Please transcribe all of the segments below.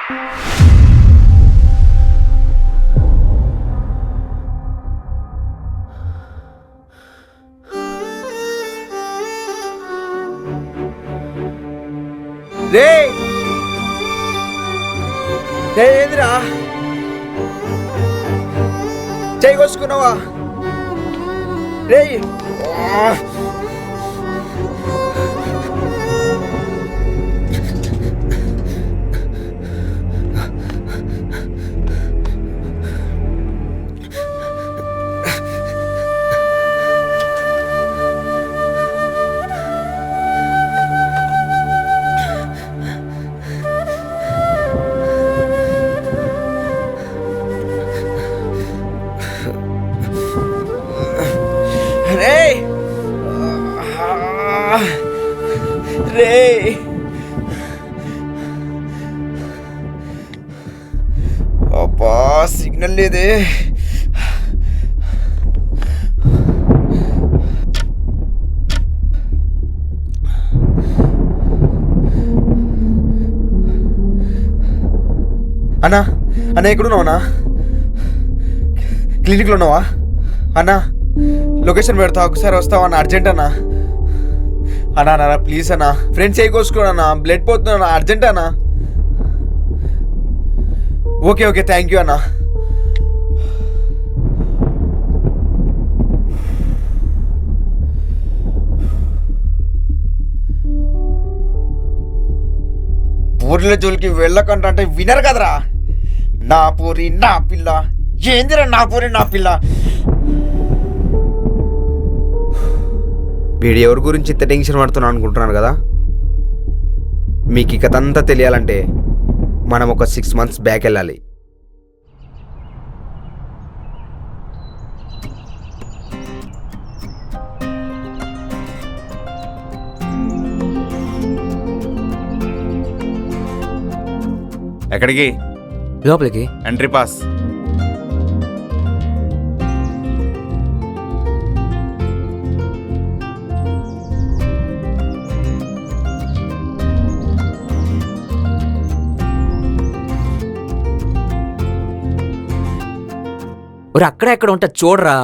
రే ఏందిరా చేయి కోసుకున్నావా రే? రే అబ్బా సిగ్నల్ లేదే. అన్నా అన్నా ఎక్కడున్నావు అన్నా? క్లినిక్లో ఉన్నావా అన్నా? లొకేషన్ పెడతా ఒకసారి వస్తావా అన్న? అర్జెంట్ అన్నా. అన్నా అన్నా ప్లీజ్ అన్నా, ఫ్రెండ్స్ ఏ కోసుకోనన్నా, బ్లడ్ పోతున్నా, అర్జెంట్ అన్నా. ఓకే ఓకే థ్యాంక్ యూ అన్నా. పూరిల జోలికి వెళ్ళకంటే వినరు కదరా. నా పూరి నా పిల్ల, ఏందిరా నా పూరి నా పిల్ల. వీడు ఎవరి గురించి ఇంత టెన్షన్ పడుతున్నాను అనుకుంటున్నాను కదా. మీకు ఈ కథ అంతా తెలియాలంటే మనం ఒక 6 months బ్యాక్ వెళ్ళాలి. ఎక్కడికి? లోపలికి. Entry pass. ఒరే అక్కడ ఎక్కడ ఉంటా చూడరా.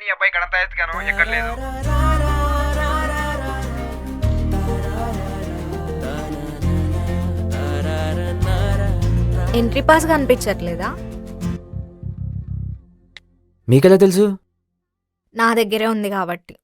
నీ అబ్బాయి కడంతా ఎత్తుకాను ఎక్కడ లేదు. ఎంట్రీ పాస్ కనిపించట్లేదా? మీకెలా తెలుసు? నా దగ్గరే ఉంది కాబట్టి.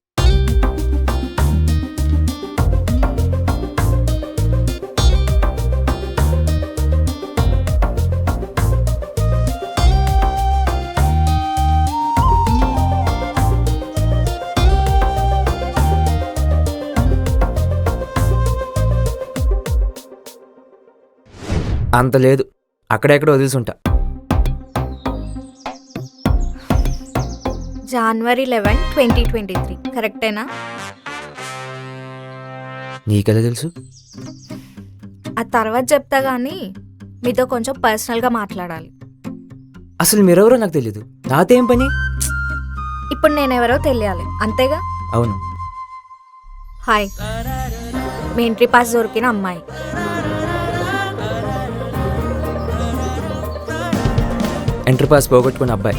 అంత లేదు, అక్కడెక్కడ వదిలిసుంటా. January 11, 2023 కరెక్టేనా? నీకెలా తెలుసు? ఆ తర్వాత చెప్తా గానీ మీతో కొంచెం పర్సనల్గా మాట్లాడాలి. అసలు మీరెవరో నాకు తెలీదు, నాతో ఏం పని? ఇప్పుడు నేనెవరో తెలియాలి అంతేగా? అవును. హాయ్, మీ ఎంట్రీ పాస్ దొరికిన అమ్మాయి. ఎంట్రీ పాస్ పోగొట్టుకున్న అబ్బాయి.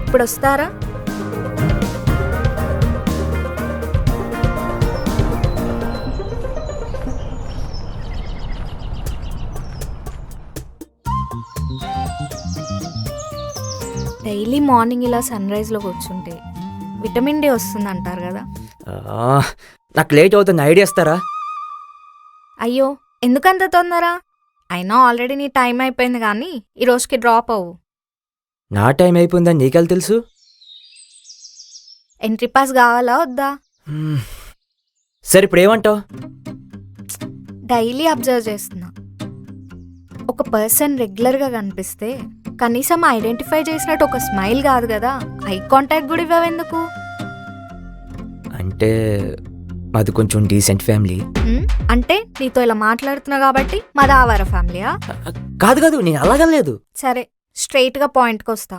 ఇప్పుడు వస్తారా? డైలీ మార్నింగ్ ఇలా సన్రైజ్లో కూర్చుంటే విటమిన్ డి వస్తుంది అంటారు కదా. నాకు లేట్ అవుతుంది, ఐడియా ఇస్తారా? అయ్యో ఎందుకంత తొందర? అయినా ఆల్రెడీ నీ టైం అయిపోయింది కానీ ఈ రోజుకి డ్రాప్ అవ్వు. నా టైం అయిపోయిందని నీకెలా తెలుసు? ఎంట్రీ పాస్ కావాలా వద్దా? సరే ఇప్పుడు ఏమంటావు? డైలీ అబ్జర్వ్ చేస్తున్నా, ఒక పర్సన్ రెగ్యులర్గా కనిపిస్తే కనీసం ఐడెంటిఫై చేసినట్టు ఒక స్మైల్ కాదు కదా, ఐ కాంటాక్ట్ కూడా ఇవ్వవెందుకు? అంటే మాది కొంచెం డీసెంట్ ఫ్యామిలీ. అంటే నీతో ఇలా మాట్లాడుతున్నా కాబట్టి మాది ఆవార ఫ్యామిలీయా? కాదు కాదు, నేను అలాగలేదు. సరే స్ట్రైట్గా పాయింట్కి వస్తా.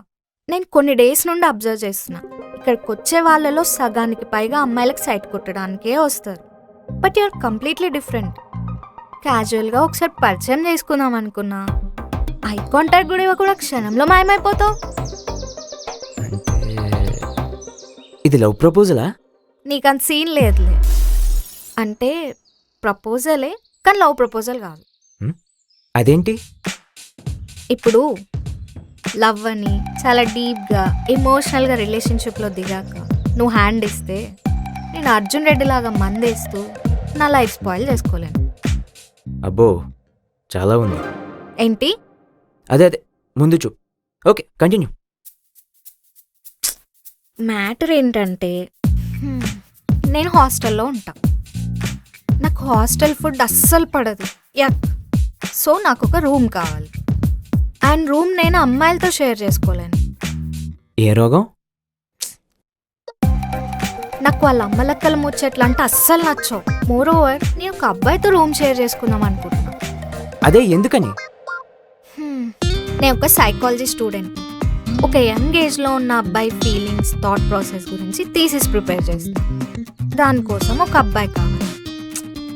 నేను కొన్ని డేస్ నుండి అబ్జర్వ్ చేస్తున్నా, ఇక్కడికి వచ్చే వాళ్ళలో సగానికి పైగా అమ్మాయిలకు సైట్ కొట్టడానికే వస్తారు. But you're completely different. క్యాజువల్గా ఒకసారి పరిచయం చేసుకుందాం అనుకున్నా. ఐ కాంటాక్ట్ కూడా ఇవ్వకుండా క్షణంలో మాయమైపోతావు. అంటే ఇది లవ్ ప్రపోజలా? నీకు అంత సీన్ లేదులే. అంటే ప్రపోజలే, కానీ లవ్ ప్రపోజల్ కాదు. అదేంటి? ఇప్పుడు లవ్ అని చాలా డీప్గా ఎమోషనల్గా రిలేషన్షిప్లో దిగాక నువ్వు హ్యాండ్ ఇస్తే నేను అర్జున్ రెడ్డి లాగా మందేస్తూ నా లైఫ్ స్పాయిల్ చేసుకోలేను. అబ్బో చాలా ఉంది. ఏంటి? అదే ముందు చూ. Okay continue. మ్యాటర్ ఏంటంటే నేను హాస్టల్లో ఉంటా. నాకు హాస్టల్ ఫుడ్ అస్సలు పడదు. యక్. సో నాకు ఒక రూమ్ కావాలి. అండ్ రూమ్ నేను అమ్మాయిలతో షేర్ చేసుకోలేను. ఏ రోగం? నాకు వాళ్ళ అమ్మలక్కల ముచ్చట్లు అంటే అస్సలు నచ్చవు. మోర్ ఓవర్ నేను ఒక అబ్బాయితో రూమ్ షేర్ చేసుకుందాం అనుకుంటున్నా. అదే ఎందుకని? నేను ఒక సైకాలజీ స్టూడెంట్. ఒక యంగ్ ఏజ్లో ఉన్న అబ్బాయి ఫీలింగ్స్, థాట్ ప్రాసెస్ గురించి థీసిస్ ప్రిపేర్ చేస్తాను. దానికోసం ఒక అబ్బాయి కావాలి.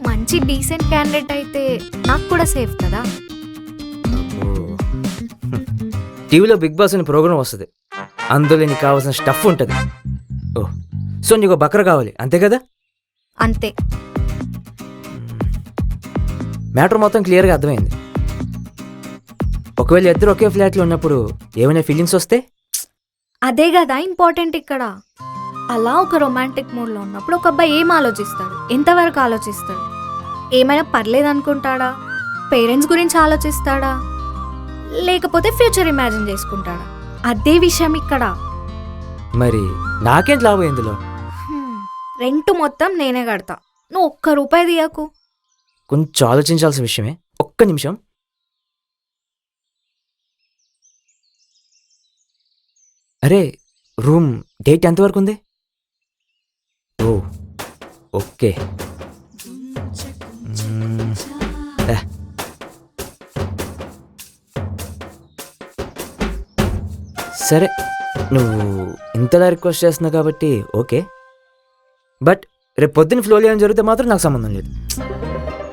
మంచి డీసెంట్ క్యాండిడేట్ అయితే నాకు కూడా సేఫ్ కదా. టీవీలో బిగ్ బాస్ అనే ప్రోగ్రామ్ వస్తుంది. అందులో నీకు కావాల్సిన స్టఫ్ ఉంటుంది. ఓ సో నీకు బకర కావాలి అంతే కదా? అంతే. మ్యాటర్ మొత్తం క్లియర్గా అర్థమైంది. ఒకవేళ ఇద్దరు ఒకే ఫ్లాట్లో ఉన్నప్పుడు ఏమైనా ఫీలింగ్స్ వస్తే? అదే కదా ఇంపార్టెంట్ ఇక్కడ. అలా ఒక రొమాంటిక్ మూడ్లో ఉన్నప్పుడు ఒక అబ్బాయి ఏం ఆలోచిస్తాడు, ఎంతవరకు ఆలోచిస్తాడు, ఏమైనా పర్లేదు అనుకుంటాడా, పేరెంట్స్ గురించి ఆలోచిస్తాడా, లేకపోతే ఫ్యూచర్ ఇమాజిన్ చేసుకుంటాడా? అదే విషయం ఇక్కడ. మరి నాకేం లాభం ఇందులో? రెంట్ మొత్తం నేనే కడతా. నువ్వు ఒక్క రూపాయి తీయకు. కొంచెం ఆలోచించాల్సిన విషయమే. ఒక్క నిమిషం. అరే రూమ్ డేట్ ఎంతవరకు ఉంది? ఓ ఓకే. సరే నువ్వు ఇంతలా రిక్వెస్ట్ చేస్తున్నావు కాబట్టి ఓకే. బట్ రేపు పొద్దున్న ఫ్లోలో ఏం జరిగితే మాత్రం నాకు సంబంధం లేదు.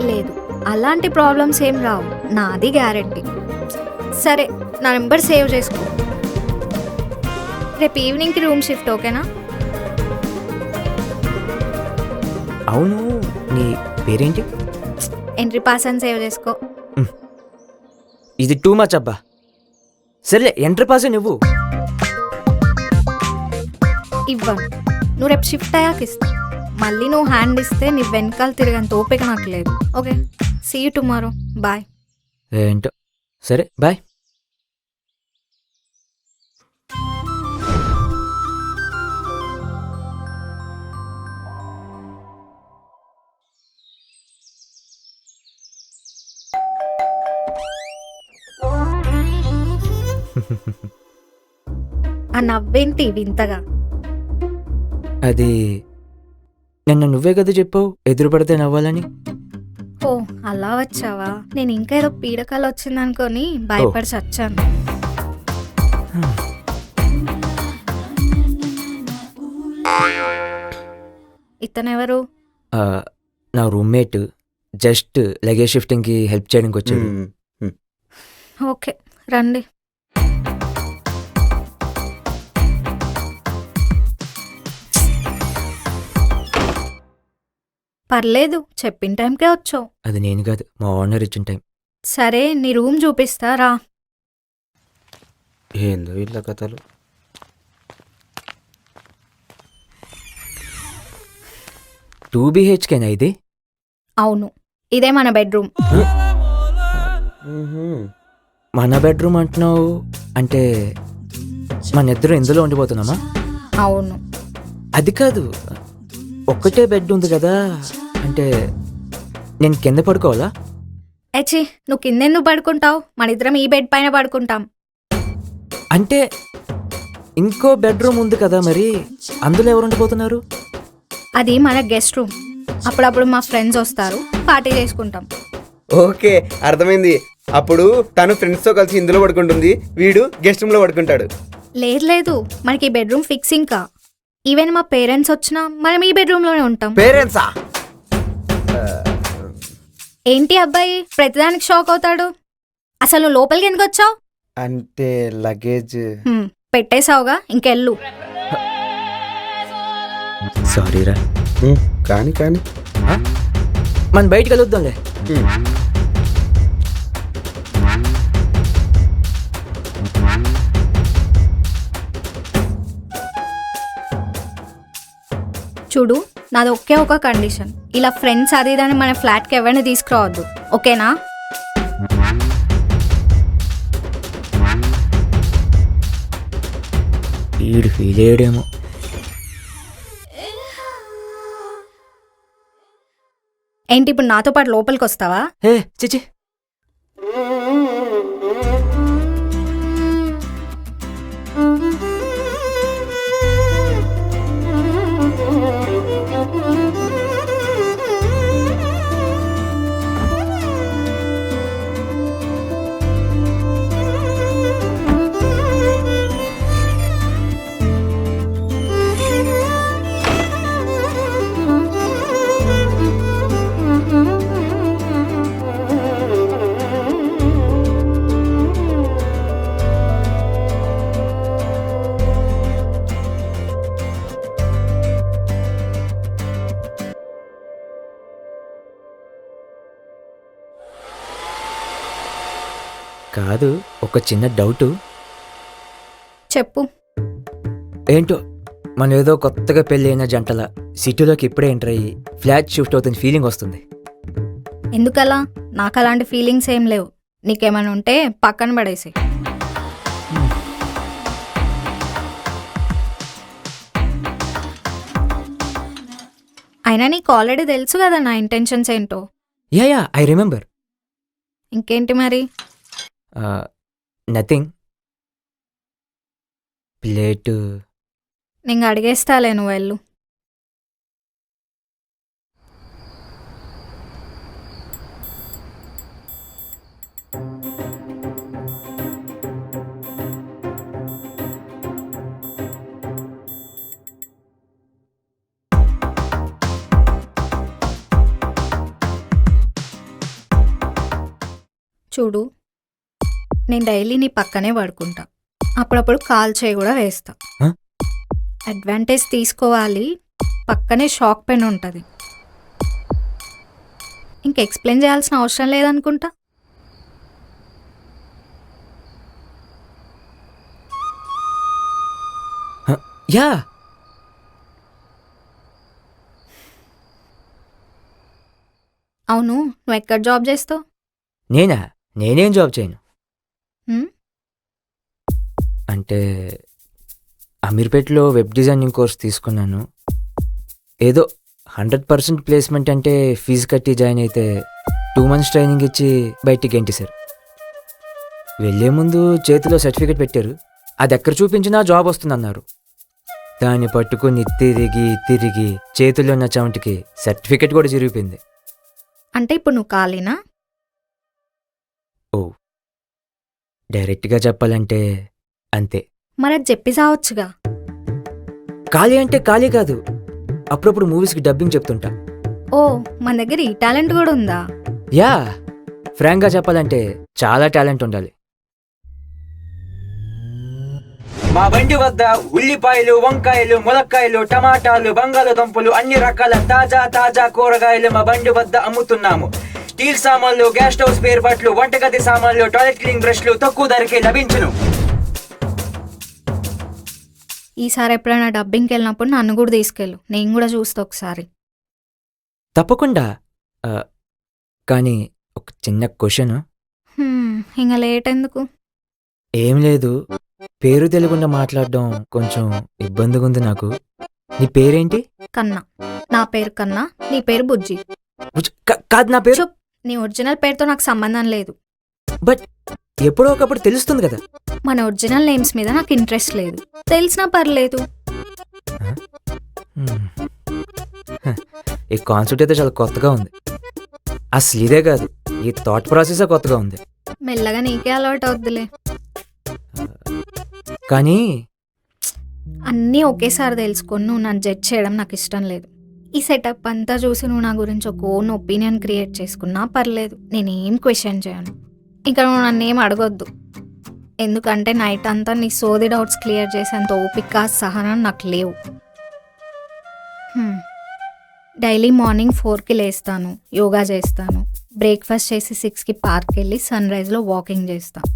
లేదు, అలాంటి ప్రాబ్లమ్స్ ఏం రావు, నాది గ్యారెంటీ. సరే నా నెంబర్ సేవ్ చేసుకో. రేపు ఈవినింగ్కి రూమ్ షిఫ్ట్ ఓకేనా? అవును నీ పేరేంటి? ఎంట్రీ పాస్ అని సేవ్ చేసుకో. ఇది టూ మచ్ అబ్బా. సరేలే ఎంట్రీ పాస్ నువ్వు ఇవ్వను. నువ్వు రేపు షిఫ్ట్ అయ్యాక ఇస్తా. మళ్ళీ నువ్వు హ్యాండ్ ఇస్తే నీ వెనకాల తిరిగేంత ఓపిక నాకు లేదు. Okay, see you tomorrow. Bye. ఏంటో సరే బాయ్. ఆ నవ్వేంటి వింతగా? అది నిన్న నువ్వే కదా చెప్పావు ఎదురు పడితే నవ్వాలని. ఓ అలా వచ్చావా? నేను ఇంకా ఏదో పీడకలు వచ్చిందనుకొని భయపడి చచ్చాను. ఇతనెవరు? నా రూమ్మేట్. జస్ట్ లగేజ్ షిఫ్టింగ్కి హెల్ప్ చేయడానికి వచ్చాడు. ఓకే రండి. పర్లేదు, చెప్పిన టైంకే వచ్చావు. అది నేను కాదు, మా ఓనర్ ఇచ్చిన టైం. సరే నీ రూమ్ చూపిస్తారా? ఏందో ఇట్లా కథలు. టూ బిహెచ్కేనా ఇది? అవును, ఇదే మన బెడ్రూమ్. మన బెడ్రూమ్ అంటున్నావు అంటే మన ఇద్దరు ఇందులో ఉండిపోతున్నామా? అవును. అది కాదు, ఒక్కటే బెడ్ ఉంది కదా, అంటే నేను కింద పడుకోవాలా? ఏచి నువ్వు కిందెందుకు పడుకుంటావు? మన ఇద్దరం ఈ బెడ్ పైన పడుకుంటాం. అంటే ఇంకో బెడ్రూమ్ ఉంది కదా, మరి అందులో ఎవరు ఉండిపోతున్నారు? అది మన గెస్ట్ రూమ్. అప్పుడప్పుడు మా ఫ్రెండ్స్ వస్తారు, పార్టీ చేసుకుంటాం. ఓకే అర్థమైంది. అప్పుడు తను ఫ్రెండ్స్తో కలిసి ఇందులో పడుకుంటుంది, వీడు గెస్ట్ రూమ్లో పడుకుంటాడు. లేదు లేదు, మనకి ఈ బెడ్రూమ్ ఫిక్స్. ఇంకా ఈవెన్ మా పేరెంట్స్ వచ్చినా మనం ఈ బెడ్రూమ్లోనే ఉంటాం. పేరెంట్సా? ఏంటి అబ్బాయి ప్రతిదానికి షాక్ అవుతాడు? అసలు నువ్వు లోపలికి ఎందుకు వచ్చావు? అంటే లగేజ్. పెట్టేశావుగా, ఇంకెళ్ళు. సారీరా. కానీ కానీ మనం బయటికి వెళ్ళొద్దాంలే. చూడు, నాది ఒకే ఒక కండిషన్. ఇలా ఫ్రెండ్స్ అది ఇదని మన ఫ్లాట్కి ఎవరిని తీసుకురావద్దు, ఓకేనా? వీడు ఫీల్ అయ్యాడేమో. ఏంటి ఇప్పుడు నాతో పాటు లోపలికి వస్తావా? ఏ చిచి, కాదు, ఒక చిన్న డౌటు. చెప్పు. ఏంటో మనం ఏదో కొత్తగా పెళ్ళి అయిన జంటల సిటీలోకి ఇప్పుడే ఎంటర్ అయ్యి ఫ్లాట్ షిఫ్ట్ అవుతున్న ఫీలింగ్ వస్తుంది. ఎందుకలా? నాకు అలాంటి ఫీలింగ్స్ ఏం లేవు. నీకేమైనా ఉంటే పక్కన పడేసి. అయినా నీకు ఆల్రెడీ తెలుసు కదా నా ఇంటెన్షన్స్ ఏంటో. Yeah I remember. ఇంకేంటి మరి? నథింగ్. ప్లేటు నేను అడిగేస్తాలే, నువ్వు వెళ్ళు. చూడు, నేను డైలీ నీ పక్కనే పడుకుంటా. అప్పుడప్పుడు కాల్ చేయి కూడా వేస్తా. Huh? అడ్వాంటేజ్ తీసుకోవాలి. పక్కనే షాక్ పెన్ ఉంటుంది. ఇంక ఎక్స్ప్లెయిన్ చేయాల్సిన అవసరం లేదనుకుంటా. యా అవును, నువ్వు ఎక్కడ జాబ్ చేస్తావు? నేనేం జాబ్ చేయను. హ్మ్? అంటే అమీర్పేట్లో వెబ్ డిజైనింగ్ కోర్స్ తీసుకున్నాను. ఏదో 100% ప్లేస్మెంట్ అంటే ఫీజు కట్టి జాయిన్ అయితే 2 months ట్రైనింగ్ ఇచ్చి బయటికి గెంటేశారు. వెళ్ళే ముందు చేతిలో సర్టిఫికేట్ పెట్టారు. అది ఎక్కడ చూపించినా జాబ్ వస్తుందన్నారు. దాన్ని పట్టుకుని తిరిగి చేతుల్లో ఉన్న చౌంటికి సర్టిఫికేట్ కూడా చిరిగిపోయింది. అంటే ఇప్పుడు నువ్వు ఖాళీనా? ఓ, డైరెక్ట్గా చెప్పాలంటే అంతే. మరి అది చెప్పి సావచ్చుగా. ఖాళీ అంటే ఖాళీ కాదు, అప్పుడప్పుడు మూవీస్కి డబ్బింగ్ చెప్తుంటా. ఓ, మన దగ్గర ఈ టాలెంట్ కూడా ఉందా? యా, ఫ్రాంక్గా చెప్పాలంటే చాలా టాలెంట్ ఉండాలి. మా బండి వద్ద ఉల్లిపాయలు, వంకాయలు, ములక్కాయలు, టమాటాలు, బంగాళదుంపలు, అన్ని రకాల తాజా కూరగాయలు మా బండి వద్ద అమ్ముతున్నాము. స్టీల్ సామాన్లు, గ్యాస్ స్టవ్ స్పేర్ పార్ట్లు, వంటగది సామాన్లు, టాయిలెట్ క్లీనింగ్ బ్రష్లు తక్కువ ధరకే లభించును. ఈసారి ఎప్పుడైనా డబ్బింగ్కి వెళ్ళినప్పుడు నన్ను కూడా తీసుకెళ్ళు, నేను కూడా చూస్తా ఒకసారి. తప్పకుండా. కానీ ఒక చిన్న క్వశ్చన్. ఇంకా లేట్ ఎందుకు? ఏం లేదు, పేరు తెలుగుండా మాట్లాడడం కొంచెం ఇబ్బందిగా ఉంది నాకు. నీ పేరేంటి? కన్నా. నా పేరు కన్నా, నీ పేరు బుజ్జి. కాదు, నా పేరు. చూప్, నీ ఒరిజినల్ పేరుతో నాకు సంబంధం లేదు. బట్ ఎప్పుడో ఒకప్పుడు తెలుస్తుంది కదా. మన ఒరిజినల్ నేమ్స్ మీద నాకు ఇంట్రెస్ట్ లేదు. తెలిసినా పర్లేదు. ఈ కాన్సెప్ట్ అయితే చాలా కొత్తగా ఉంది. అసలు ఇదే కాదు, ఈ థాట్ ప్రాసెసే కొత్తగా ఉంది. మెల్లగా నీకే అలవాటు అవుద్దిలే. కానీ అన్నీ ఒకేసారి తెలుసుకొని నువ్వు నన్ను జడ్జ్ చేయడం నాకు ఇష్టం లేదు. ఈ సెటప్ అంతా చూసి నువ్వు నా గురించి ఒక ఓన్ ఒపీనియన్ క్రియేట్ చేసుకున్నా పర్లేదు, నేనేం క్వశ్చన్ చేయను. ఇంకా నువ్వు నన్ను ఏం అడగొద్దు, ఎందుకంటే నైట్ అంతా నీ సోది డౌట్స్ క్లియర్ చేసేంత ఓపిక సహనం నాకు లేవు. డైలీ మార్నింగ్ 4కి లేస్తాను, యోగా చేస్తాను, బ్రేక్ఫాస్ట్ చేసి 6కి పార్క్కి వెళ్ళి సన్ రైజ్లో వాకింగ్ చేస్తాను,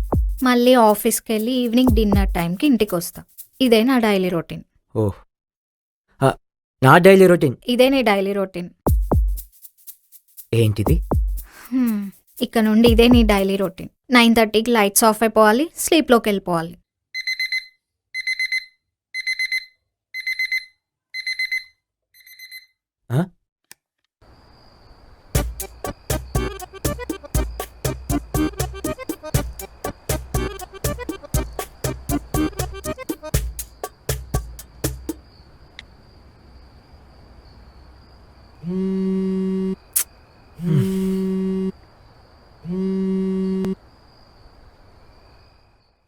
మళ్ళీ ఆఫీస్కి వెళ్ళి ఈవినింగ్ డిన్నర్ టైంకి ఇంటికి వస్తా. ఇదే నా డైలీ రొటీన్. ఓ నా డైలీ రొటీన్ ఇదే నీ డైలీ రొటీన్. ఏంటిది? ఇక్కడ నుండి ఇదే నీ డైలీ రొటీన్. 9:30కి లైట్స్ ఆఫ్ అయిపోవాలి, స్లీప్లోకి వెళ్ళిపోవాలి. ఆ?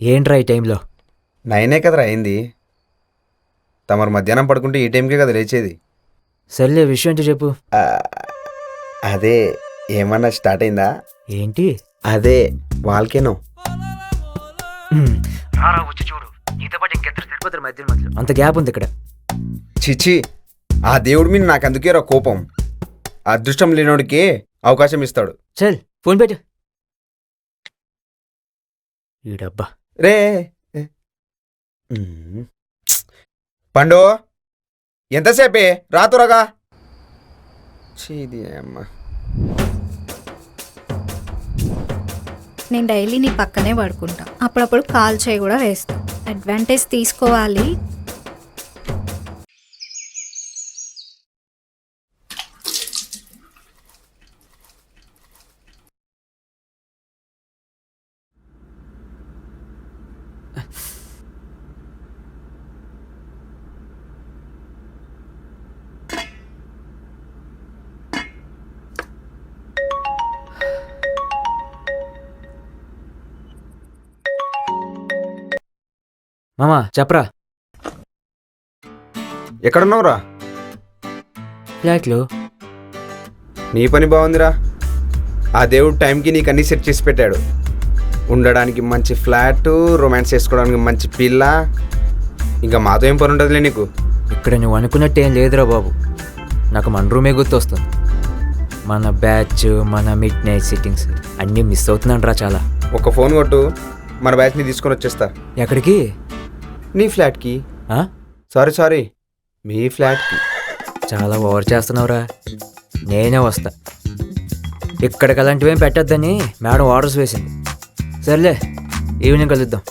ఏంట్రా ఈ టైంలో? 9 కదరా అయింది. తమరు మధ్యాహ్నం పడుకుంటే ఈ టైంకే కదా లేచేది. సర్లే, విషయం ఏంటో చెప్పు. అదే ఏమన్నా స్టార్ట్ అయిందా? ఏంటి? అదే వాల్కేనో. వచ్చి చూడు, నీతో పాటు ఇంకెంత సరిపోతారు మధ్యలో. అంత గ్యాప్ ఉంది ఇక్కడ. చిచి, ఆ దేవుడి మీద నాకు అందుకే రా కోపం. అదృష్టం లేనోడికి అవకాశం ఇస్తాడు. చల్ ఫోన్ పెట్టు. ఈ డబ్బా రే పండు, ఎంతసేపే రాతురగా. అమ్మా, నేను డైలీ నీ పక్కనే పడుకుంటా, అప్పుడప్పుడు కాల్ చేయి కూడా వేస్తా. అడ్వాంటేజ్ తీసుకోవాలి. మామా చెప్పరా. ఎక్కడున్నావురా? ఫ్లాట్లో. నీ పని బాగుందిరా. ఆ దేవుడు టైంకి నీకు అన్నీ సెట్ చేసి పెట్టాడు. ఉండడానికి మంచి ఫ్లాట్, రొమాన్స్ చేసుకోవడానికి మంచి పిల్ల, ఇంకా మాతో ఏం పని ఉండదులే నీకు. ఇక్కడ నువ్వు అనుకున్నట్టు ఏం లేదురా బాబు. నాకు మన రూమే గుర్తొస్తుంది. మన బ్యాచ్, మన మిడ్ నైట్ సిట్టింగ్స్ అన్నీ మిస్ అవుతున్నాను రా చాలా. ఒక ఫోన్ కొట్టు, మన బ్యాచ్ని తీసుకొని వచ్చేస్తా. ఎక్కడికి? నీ ఫ్లాట్కి. సారీ మీ ఫ్లాట్కి. చాలా ఓవర్ చేస్తున్నావురా. నేనే వస్తా. ఇక్కడికి అలాంటివేం పెట్టద్దని మేడం ఆర్డర్స్ వేసింది. సర్లే, ఈవినింగ్ కలుద్దాం.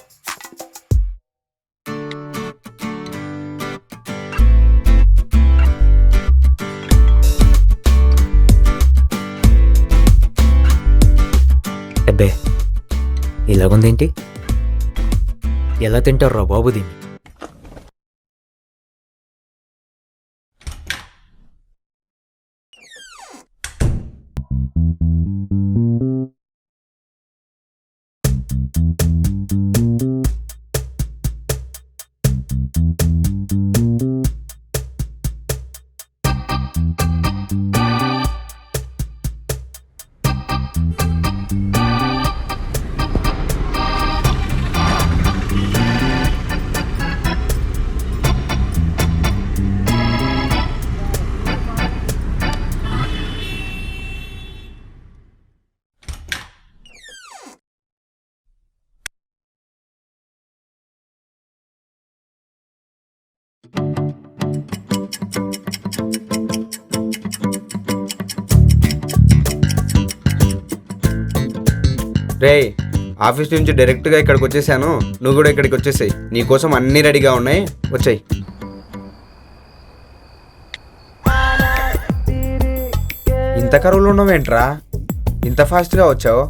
అబ్బే, ఇలాగుందేంటి? ఎలా తింటారు బాబు దీన్ని? రే, ఆఫీస్ నుంచి డైరెక్ట్గా ఇక్కడికి వచ్చేసాను. నువ్వు కూడా ఇక్కడికి వచ్చేసాయి. నీకోసం అన్నీ రెడీగా ఉన్నాయి, వచ్చాయి. ఇంత కరువులో ఉన్నావేంట్రా? ఇంత ఫాస్ట్గా వచ్చావు?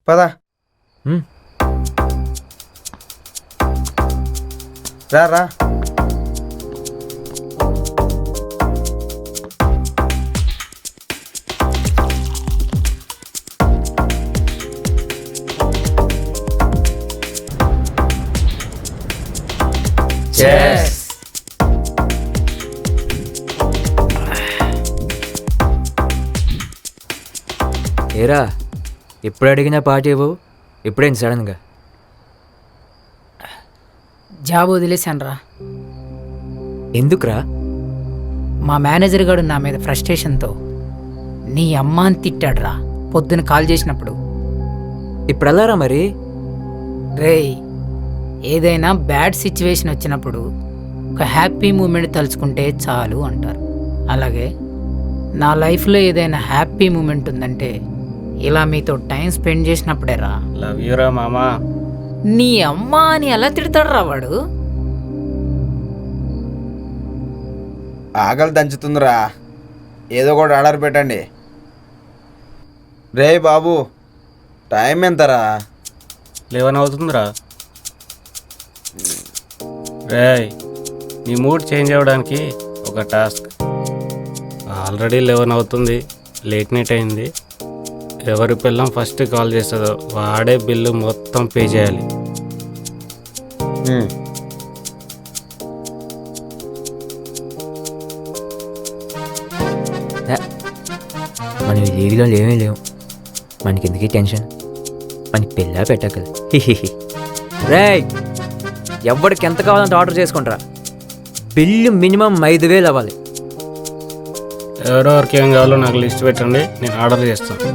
పదా రా రా. ఏరా ఎప్పుడు అడిగినా పార్టీ ఇవ్వవు, ఎప్పుడైంది సడన్గా? జాబ్ వదిలేశానురా. ఎందుకురా? మా మేనేజర్ గారు నా మీద ఫ్రస్ట్రేషన్తో నీ అమ్మ అని తిట్టాడురా పొద్దున కాల్ చేసినప్పుడు. ఇప్పుడు వెళ్ళారా మరి? రేయ్, ఏదైనా బ్యాడ్ సిచ్యువేషన్ వచ్చినప్పుడు ఒక హ్యాపీ మూమెంట్ తలుచుకుంటే చాలు అంటారు. అలాగే నా లైఫ్లో ఏదైనా హ్యాపీ మూమెంట్ ఉందంటే ఇలా మీతో టైం స్పెండ్ చేసినప్పుడేరా. లవ్ యూరా మామా. నీ అమ్మ అని ఎలా తిడతాడు రా వాడు? ఆకలి దంచుతుందిరా, ఏదో ఒకటి ఆర్డర్ పెట్టండి. రే బాబు, టైం ఎంతరా? 11 అవుతుందిరా. రేయ్, నీ మూడ్ చేంజ్ అవ్వడానికి ఒక టాస్క్. ఆల్రెడీ 11 అవుతుంది, లేట్ నైట్ అయింది. ఎవరి పిల్లం ఫస్ట్ కాల్ చేస్తుందో వాడే బిల్లు మొత్తం పే చేయాలి. మనం ఈ ఏరియాలో ఏమీ లేవు, మనకి ఎందుకే టెన్షన్, మనకి పెళ్ళా పెట్టకలు. రేయ్, ఎవరికి ఎంత కావాలంటే ఆర్డర్ చేసుకుంటారా, బిల్లు మినిమం 5,000 అవ్వాలి. ఎవరెవరికి ఏం కావాలో నాకు లిస్ట్ పెట్టండి, నేను ఆర్డర్ చేస్తాను.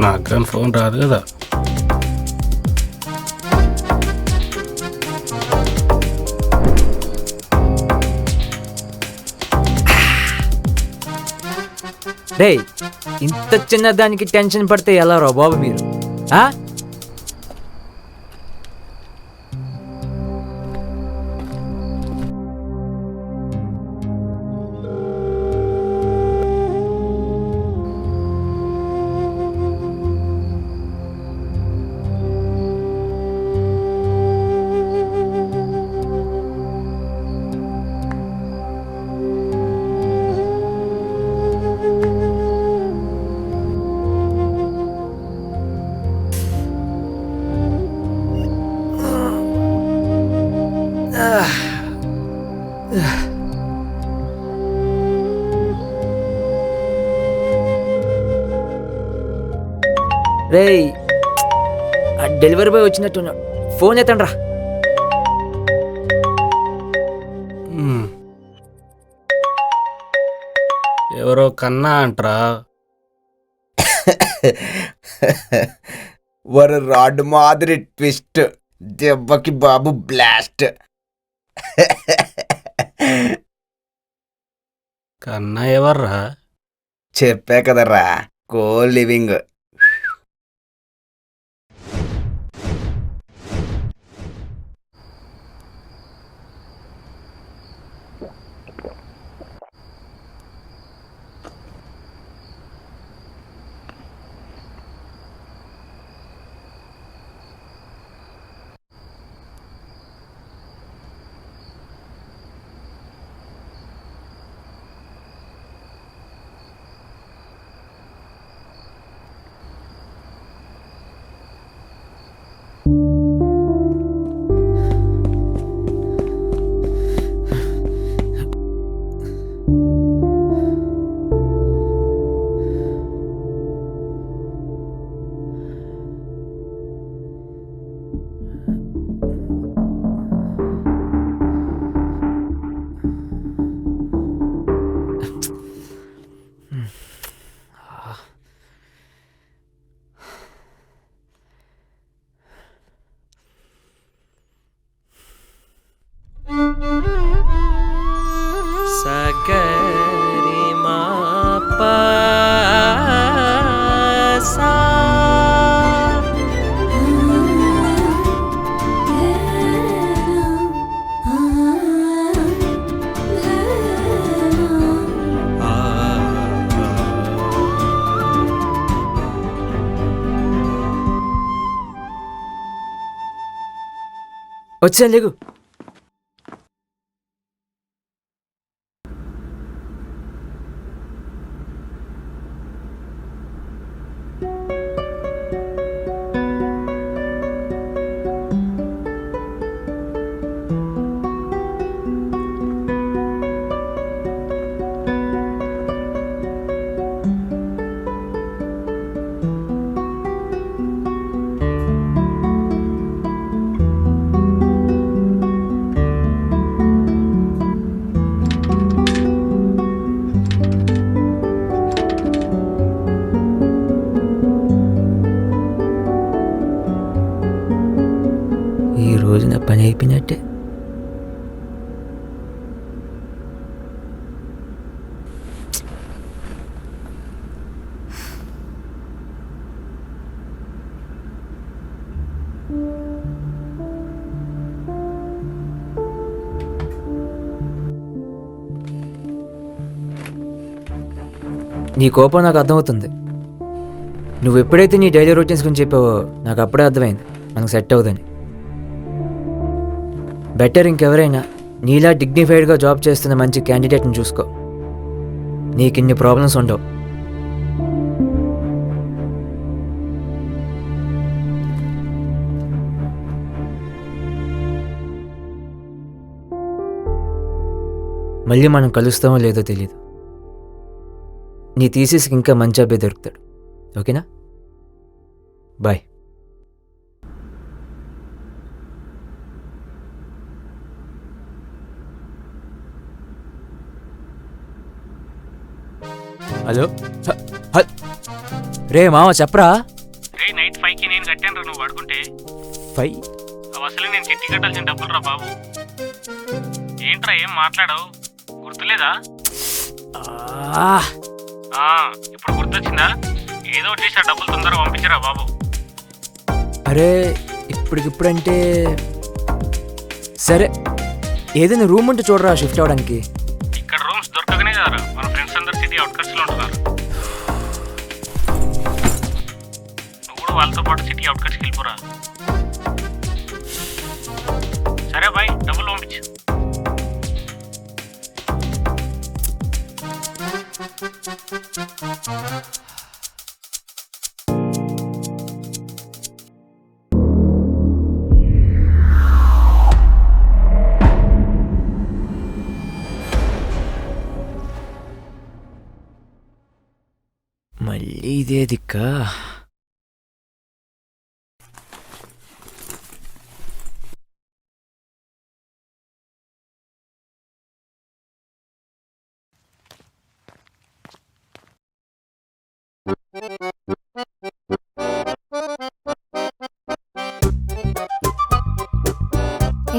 నాకు కానీ ఫోన్ రాదు కదా. రేయ్, ఇంత చిన్న దానికి టెన్షన్ పడితే ఎలా రా బాబు మీరు? రేయ్, ఆ డెలివరీ బాయ్ వచ్చినట్టున్నాడు, ఫోన్ ఎత్తండి రా. ఎవరో కన్నా అంటరా? వరు రాడ్ మాదిరి ట్విస్ట్, దెబ్బకి బాబు బ్లాస్ట్. కన్నా ఎవర్రా? చెప్పే కదరా, కో లివింగ్. వచ్చాను లేగు. నీ కోపం నాకు అర్థమవుతుంది. నువ్వు ఎప్పుడైతే నీ డైలీ రొటీన్స్ గురించి చెప్పావో నాకు అప్పుడే అర్థమైంది మనకు సెట్ అవుదని. బెటర్ ఇంకెవరైనా నీలా డిగ్నిఫైడ్గా జాబ్ చేస్తున్న మంచి క్యాండిడేట్ని చూసుకో. నీకు ఇన్ని ప్రాబ్లమ్స్ ఉండవు. మళ్ళీ మనం కలుస్తామో లేదో తెలీదు. నీ థీసిస్కి ఇంకా మంచి అబ్బాయి దొరుకుతాడు. ఓకేనా? బాయ్. హలో రే మామ చెప్పరా. రే నైట్ 5కి నేను కట్టాను నువ్వు పడుకుంటే. 5? అవి అసలు నేను చిట్టి కట్టాల్సిన డబ్బులు రా బాబు. ఏంట్రా ఏం మాట్లాడవు, గుర్తులేదా? ఇప్పుడు గుర్తొచ్చిందా? ఏదో ఒకటి చేసి ఆ డబ్బులు తొందరగా పంపించరా బాబు. అరే ఇప్పుడంటే సరే, ఏదైనా రూమ్ ఉంటే చూడరా షిఫ్ట్ అవ్వడానికి. ఇక్కడ రూమ్స్ దొరకగానే కదరా మన ఫ్రెండ్స్ అందరు సిటీ అవుట్కట్స్లో ఉంటున్నారు. నువ్వు కూడా వాళ్ళతో పాటు సిటీ అవుట్కట్స్కి వెళ్ళిపోరా. సరే బాయ్, డబ్బులు పంపించు. మళ్ళీ ఇదే దిక్కా.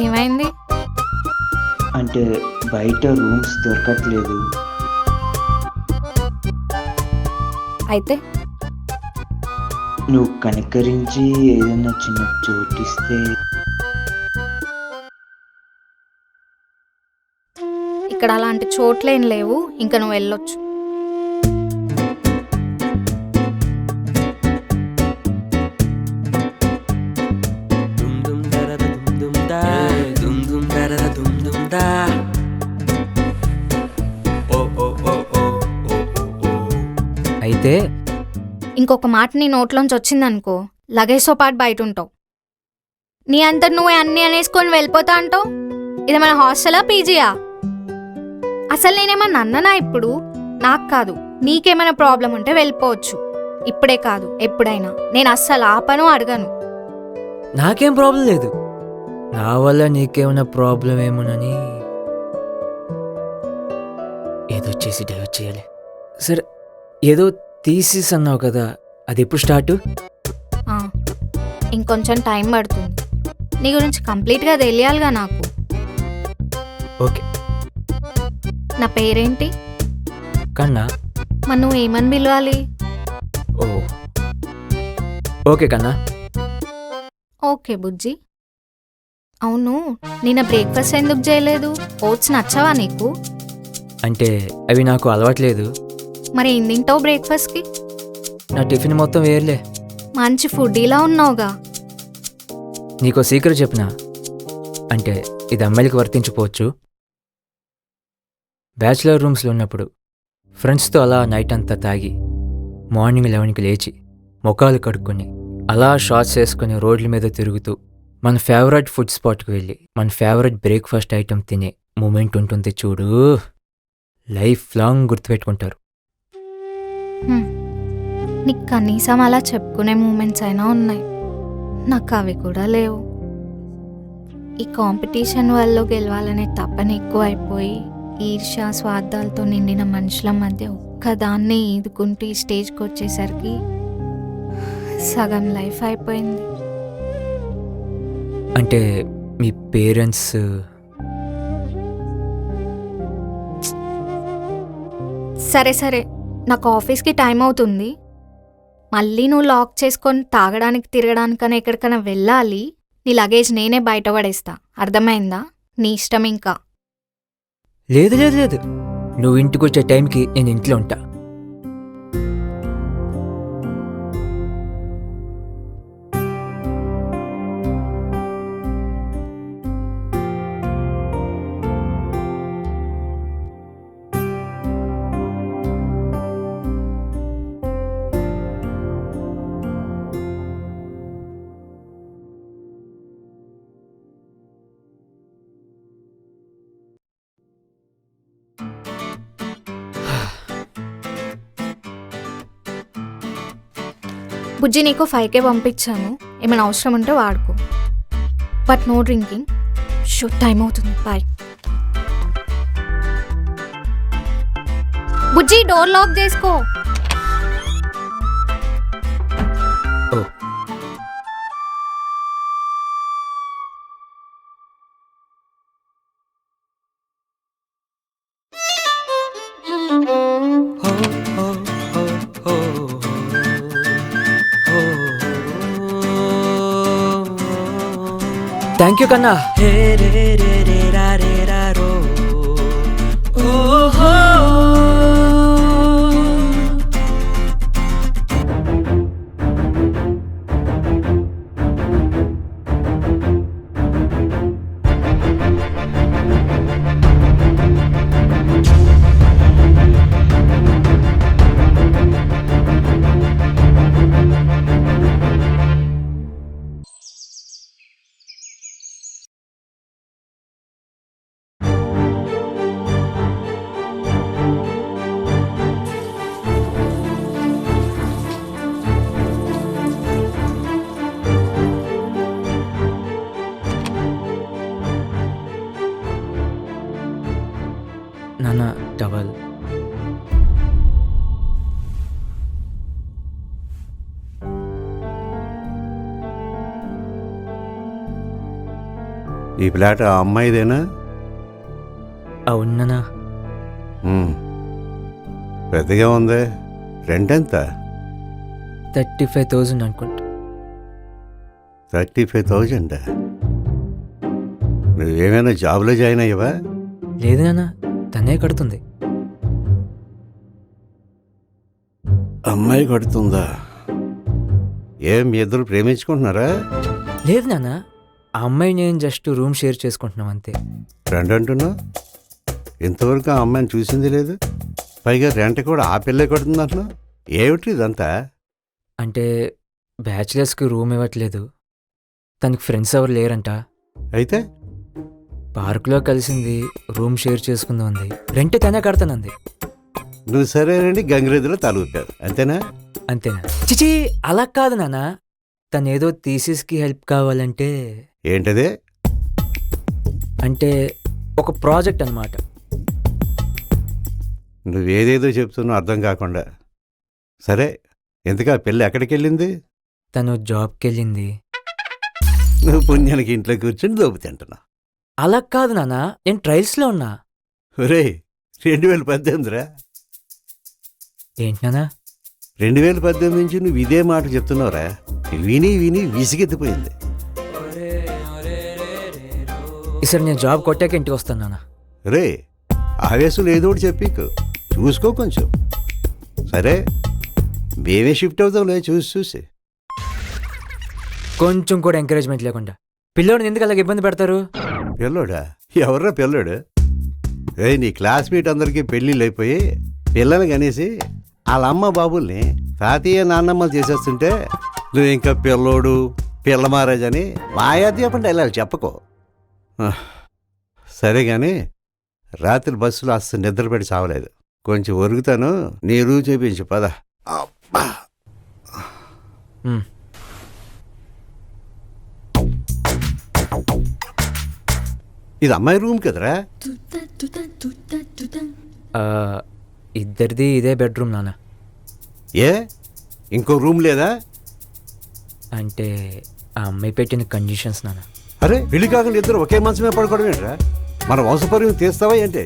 ఏమైంది? అంటే బయట రూమ్స్ దొరకట్లేదు. అయితే నువ్వు కనికరించి ఏదైనా చిన్న చోటిస్తే. ఇక్కడ అలాంటి చోట్లేం లేవు, ఇంకా నువ్వు వెళ్ళొచ్చు. అయితే ఇంకొక మాట నీ నోట్లోంచి వచ్చిందనుకో, లగేజ్తో పాటు బయట ఉంటావు. నీ అంతా నువ్వే అన్నీ అనేసుకొని వెళ్ళిపోతా అంటావు. ఇది మన హాస్టలా పీజీయా? అసలు నేనేమన్నా అన్ననా ఇప్పుడు? నాకు కాదు, నీకేమైనా ప్రాబ్లం ఉంటే వెళ్ళిపోవచ్చు. ఇప్పుడే కాదు ఎప్పుడైనా. నేను అస్సలు ఆపను, అడగను. నాకేం ప్రాబ్లం లేదు. నా వల్ల నీకేమైనా ప్రాబ్లం ఏమోనని ఏదో చేసి డైవర్ట్ చేయాలి. సరే, ఏదో థీసిస్ అన్నావు కదా, అది ఎప్పుడు స్టార్ట్? ఇంకొంచెం టైం పడుతుంది. నీ గురించి కంప్లీట్గా తెలియాలిగా నాకు. ఓకే. నా పేరేంటి? కన్నా. మరి నువ్వు ఏమని పిలవాలి? ఓ ఓకే కన్నా. ఓకే బుజ్జి. అవును, నిన్న బ్రేక్ఫాస్ట్ ఎందుకు చేయలేదు? ఓట్స్ నచ్చవా నీకు? అంటే అవి నాకు అలవాట్లేదు. మరి ఏం తింటావు బ్రేక్ఫాస్ట్కి? నా టిఫిన్ మొత్తం వేర్లే. మంచి ఫుడ్ ఇలా ఉన్నావుగా. నీకో సీక్రెట్ చెప్పినా, అంటే ఇది అమ్మాయిలకి వర్తించిపోవచ్చు. బ్యాచిలర్ రూమ్స్లో ఉన్నప్పుడు ఫ్రెండ్స్తో అలా నైట్ అంతా తాగి మార్నింగ్ 11కి లేచి ముఖాలు కడుక్కొని అలా షార్ట్స్ వేసుకొని రోడ్ల మీద తిరుగుతూ మన ఫేవరెట్ ఫుడ్ స్పాట్కి వెళ్ళి మన ఫేవరెట్ బ్రేక్ఫాస్ట్ ఐటెం తినే మూమెంట్ ఉంటుంది చూడు, లైఫ్ లాంగ్ గుర్తుపెట్టుకుంటారు. నీకు కనీసం అలా చెప్పుకునే మూమెంట్స్ అయినా ఉన్నాయి. నాకు అవి కూడా లేవు. ఈ కాంపిటీషన్ వల్ల గెలవాలనే తపన ఎక్కువ అయిపోయి ఈర్ష్య స్వార్థాలతో నిండిన మనుషుల మధ్య ఒక్కదాన్నే ఈదుకుంటూ ఈ స్టేజ్కి వచ్చేసరికి సగం లైఫ్ అయిపోయింది. అంటే మీ పేరెంట్స్? సరే సరే, నాకు ఆఫీస్కి టైం అవుతుంది. మళ్ళీ నువ్వు లాక్ చేసుకొని తాగడానికి తిరగడానికైనా ఎక్కడికైనా వెళ్ళాలి. నీ లగేజ్ నేనే బయట పడేస్తా, అర్థమైందా? నీ ఇష్టం ఇంకా. లేదు లేదు లేదు, నువ్వు ఇంటికి వచ్చే టైంకి నేను ఇంట్లో ఉంటా. బుజ్జి నీకు 5K పంపించాను, ఏమైనా అవసరం ఉంటే వాడుకో, but no drinking. Shoot time అవుతుంది, బాయ్. బుజ్జి డోర్ లాక్ చేసుకో. ఓ థ్యాంక్ యూ కన్నా. నాన్న టవల్. ఈ ఫ్లాట్ ఆ అమ్మాయిదేనా? అవునన్నా. పెద్దగా ఉంది. రెంట్ ఎంత? 35,000 అనుకుంటా. 35,000. నువ్వేమైనా జాబ్లో జాయిన్ అయ్యావా? లేదు నాన్న, తనే కడుతుంది. అమ్మాయి కడుతుందా? ఏం మీ ఇద్దరు ప్రేమించుకుంటున్నారా? లేదు నాన్న, ఆ అమ్మాయి నేను జస్ట్ రూమ్ షేర్ చేసుకుంటున్నాం అంతే. రెంట్ అంటున్నా? ఇంతవరకు ఆ అమ్మాయిని చూసింది లేదు, పైగా రెంట్ కూడా ఆ పిల్లే కడుతుంది అంటున్నా. ఏమిటి ఇదంతా? అంటే బ్యాచిలర్స్కి రూమ్ ఇవ్వట్లేదు, తనకి ఫ్రెండ్స్ ఎవరు లేరంట. అయితే పార్కులో కలిసింది, రూమ్ షేర్ చేసుకుందాం అంది, రెంట్ తనే కడతానంది. నువ్వు సరేనండి గంగిరెద్దులో తలూపావు అంతేనా? అంతేనా? చిచి అలా కాదు నాన్న, తనేదో థీసిస్కి హెల్ప్ కావాలంటే. ఏంటదే? అంటే ఒక ప్రాజెక్ట్ అన్నమాట. నువ్వేదేదో చెప్తున్నావు అర్థం కాకుండా. సరే, ఎందుకు ఆ పిల్ల ఎక్కడికి వెళ్ళింది? తను జాబ్కి వెళ్ళింది. నువ్వు పుణ్యానికి ఇంట్లో కూర్చొని దోపు తింటున్నావు. అలా కాదు నాన్న, నేను ట్రయల్స్లో ఉన్నా. ఒరే 2018 రా. ఏంటి నాన్న? 2018 నుంచి నువ్వు ఇదే మాట చెప్తున్నావురా. విని విని విసిగెత్తిపోయింది. ఈసారి నేను జాబ్ కొట్టాక ఇంటికి వస్తాను నాన్న. రే ఆవేశంలో ఏదో ఒకటి చెప్పికు, చూసుకో కొంచెం. సరే మేమే షిఫ్ట్ అవుతాంలే చూసి చూసి. కొంచెం కూడా ఎంకరేజ్మెంట్ లేకుండా పిల్లోడిని ఎందుకు అలాగ ఇబ్బంది పెడతారు? పిల్లోడా? ఎవర్రా పిల్లోడు? నీ క్లాస్మేట్ అందరికీ పెళ్ళిళ్ళు అయిపోయి పిల్లలు కనేసి వాళ్ళ అమ్మ బాబుల్ని తాతయ్య నాన్నమ్మలు చేసేస్తుంటే నువ్వు ఇంకా పిల్లోడు పిల్ల మారేజ్ అని మాయాదీపం డైలాగ్ చెప్పకో. సరే కానీ రాత్రి బస్సులో అస్సలు నిద్రపెట్టి చావలేదు. కొంచెం ఒరుగుతాను, నీ రూ చేపించు పద. అబ్బా. ఇది అమ్మాయి రూమ్ కదరా? ఇద్దరిది ఇదే బెడ్రూమ్ నాన్న. ఏ ఇంకో రూమ్ లేదా? అంటే ఆ అమ్మాయి పెట్టిన కండిషన్స్ నాన్న. అరే పెళ్లి కాకుండా ఇద్దరు ఒకే మంచమే పడుకోవడం ఏంట్రా? మన వంశపర్యం తీస్తావా ఏంటి?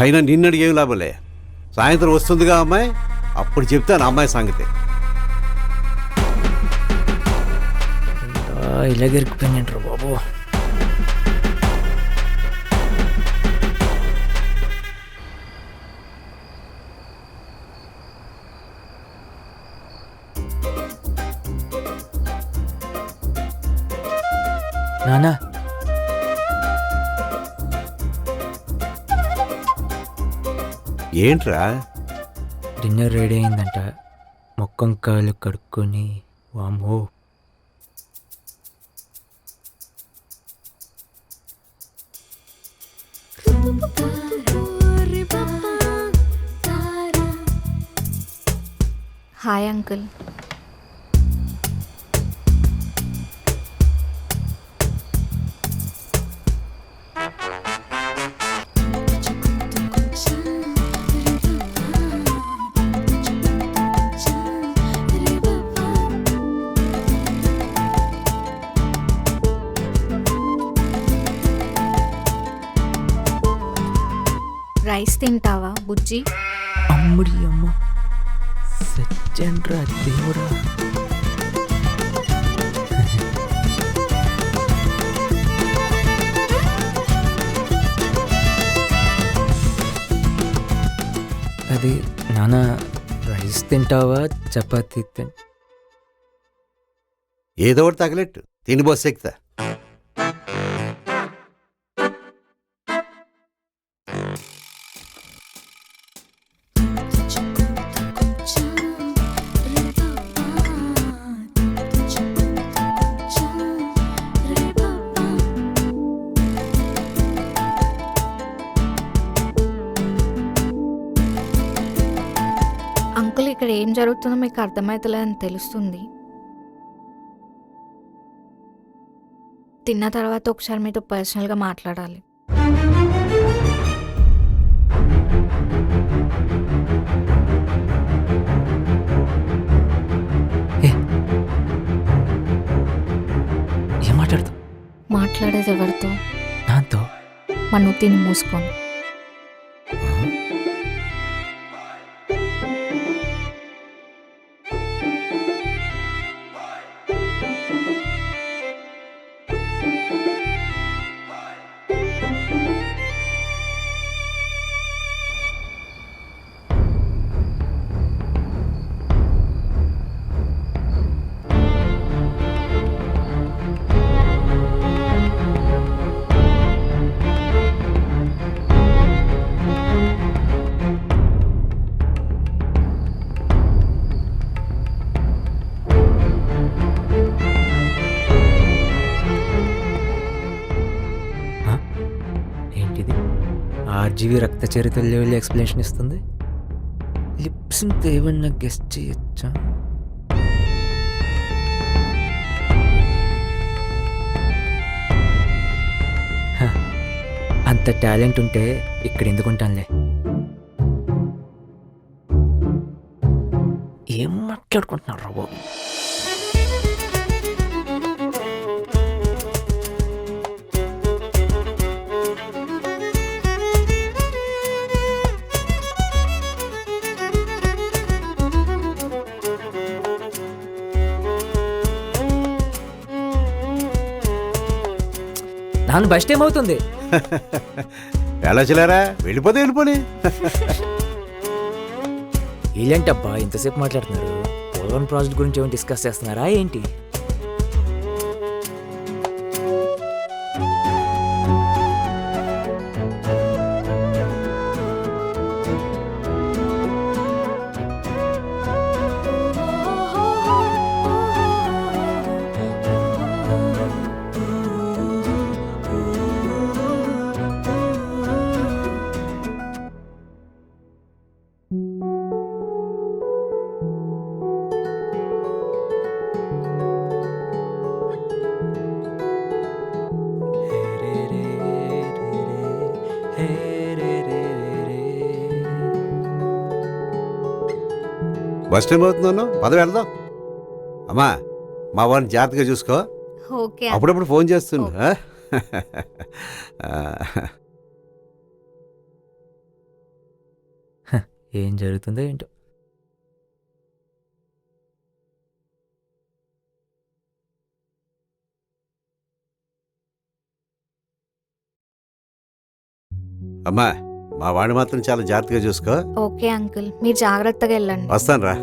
అయినా నిన్నడికి ఏం లాభలే. సాయంత్రం వస్తుందిగా అమ్మాయి, అప్పుడు చెప్తాను అమ్మాయి సంగతి. ఇలాగెరికిపోయినంటారు బాబు. నానా ఏంట్రా? డిన్నర్ రెడీ అయిందంట, మొక్కం కాలు కడుక్కొని. వామ్మో. Hi uncle. రైస్ తింటావా బుజ్జి? అమ్ముడి అమ్మ సత్యండ్రా దేవుడా. అది నాన్న రైస్ తింటావా చపాతీ ఏదో ఒకటి తగలెట్టు, తిని బస్సు ఎక్కుతా. అంకుల్ ఇక్కడ ఏం జరుగుతుందో మీకు అర్థమవుతలేదని తెలుస్తుంది. తిన్న తర్వాత ఒకసారి మీతో పర్సనల్గా మాట్లాడాలి. ఏం మాట్లాడుతావు? మాట్లాడేది ఎవరితో? నాతో. మన తిని మూసుకోండి. ఆర్జీవి రక్త చరిత్రలో వెళ్ళి ఎక్స్ప్లెనేషన్ ఇస్తుంది. లిప్స్ ఇంకా ఏమన్నా గెస్ట్ చేయొచ్చా? అంత టాలెంట్ ఉంటే ఇక్కడ ఎందుకుంటానులే. ఏం మాట్లాడుకుంటున్నారు రా బాబు? నాన్న బస్ టైం అవుతుంది. ఎలా చిల్లరా, వెళ్ళిపోతే వెళ్ళిపోని. వీళ్ళేంటబ్బా ఇంతసేపు మాట్లాడుతున్నారు? పోలవరం ప్రాజెక్ట్ గురించి ఏమైనా డిస్కస్ చేస్తున్నారా ఏంటి? బస్ టైం అవుతున్నాను, పద వెళ్దాం. అమ్మా, మా వాడిని జాగ్రత్తగా చూసుకో. ఓకే. అప్పుడప్పుడు ఫోన్ చేస్తున్నా. ఏం జరుగుతుందో ఏంటో. అమ్మా, మా వాడిని మాత్రం చాలా జాగ్రత్తగా చూసుకో. ఓకే అంకుల్, మీరు జాగ్రత్తగా వెళ్ళండి. వస్తాను రా.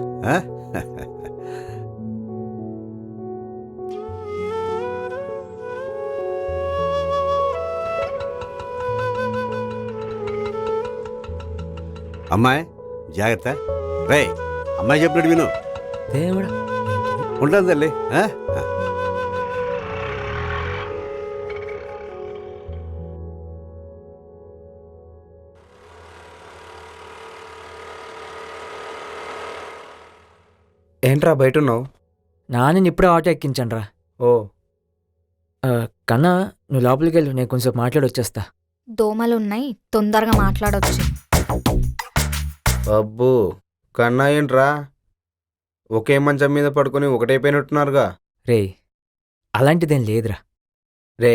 అమ్మాయి జాగ్రత్త. రే, అమ్మాయి చెప్పినట్టు విను. దేవుడా, ఉంటాను తల్లి. ఏంట్రా బయట ఉన్నావు? నాన్న ఇప్పుడే ఆటో ఎక్కించాను రా. ఓ కన్నా నువ్వు లోపలికి వెళ్ళు, నేను కొంచెం మాట్లాడి వచ్చేస్తా. దోమలు ఉన్నాయి, తొందరగా మాట్లాడొచ్చు. అబ్బో కన్నా ఏంట్రా ఒకే మంచం మీద పడుకొని ఒకటైపోయినట్టున్నారుగా. రే అలాంటిదేం లేదురా. రే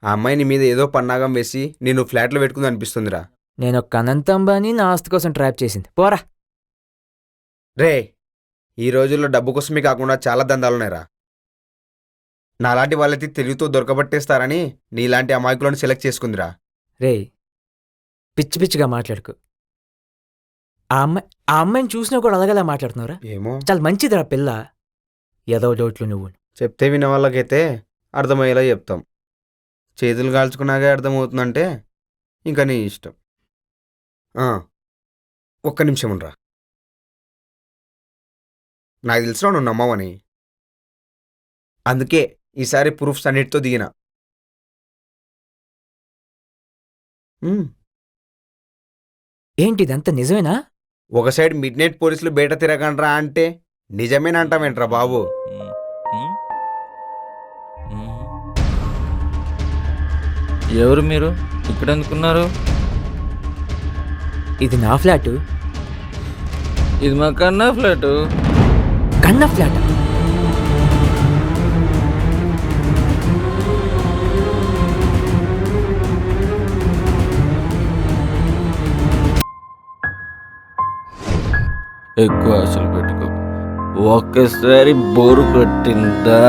ఆ అమ్మాయి నీ మీద ఏదో పన్నాగం వేసి నేను ఫ్లాట్లో పెట్టుకుంది అనిపిస్తుందిరా. నేను ఒక అనంత అంబానీ నా ఆస్తి కోసం ట్రాప్ చేసింది. పోరా. రే ఈ రోజుల్లో డబ్బు కోసమే కాకుండా చాలా దందాలున్నాయిరా. నాలాంటి వాళ్ళైతే తెలివితో దొరకబట్టేస్తారని నీలాంటి అమాయకులను సెలెక్ట్ చేసుకుందిరా. రే పిచ్చి పిచ్చిగా మాట్లాడుకు. ఆ అమ్మాయిని చూసినా కూడా అలాగలా మాట్లాడుతున్నావురా. ఏమో చాలా మంచిదిరా పిల్ల. ఏదో డౌట్లు నువ్వు. చెప్తే వినే వాళ్ళకైతే అర్థమయ్యేలా చెప్తాం. చేతులు కాల్చుకున్నాకే అర్థమవుతుందంటే ఇంకా నీ ఇష్టం. ఒక్క నిమిషం ఉండరా. నాకు తెలిసిన నువ్వు నమ్మవని, అందుకే ఈసారి ప్రూఫ్స్ అన్నిటితో దిగిన. ఏంటి ఇదంతా నిజమేనా? ఒక సైడ్ మిడ్ నైట్ పోలీసులు బయట తిరగండ్రా అంటే నిజమేనంటావేంట్రా బాబు? ఎవరు మీరు? ఇక్కడ ఎందుకున్నారు? ఇది నా ఫ్లాటు. ఇది మా కన్నా ఫ్లాటు. కన్నా ఫ్లాట్? ఎక్కువ ఆశలు పెట్టుకో. ఒక్కసారి బోరు కొట్టిందా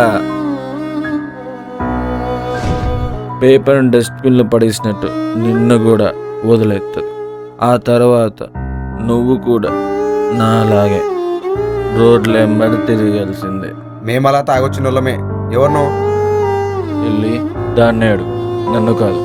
పేపర్ డస్ట్బిన్లో పడేసినట్టు నిన్ను కూడా వదిలేస్తుంది. ఆ తర్వాత నువ్వు కూడా నాలాగే రోడ్లు ఎంబడి తిరగాల్సిందే. మేమలా తాగొచ్చిన వాళ్ళమే. ఎవరినో వెళ్ళి దాన్ని అడుగు, నన్ను కాదు.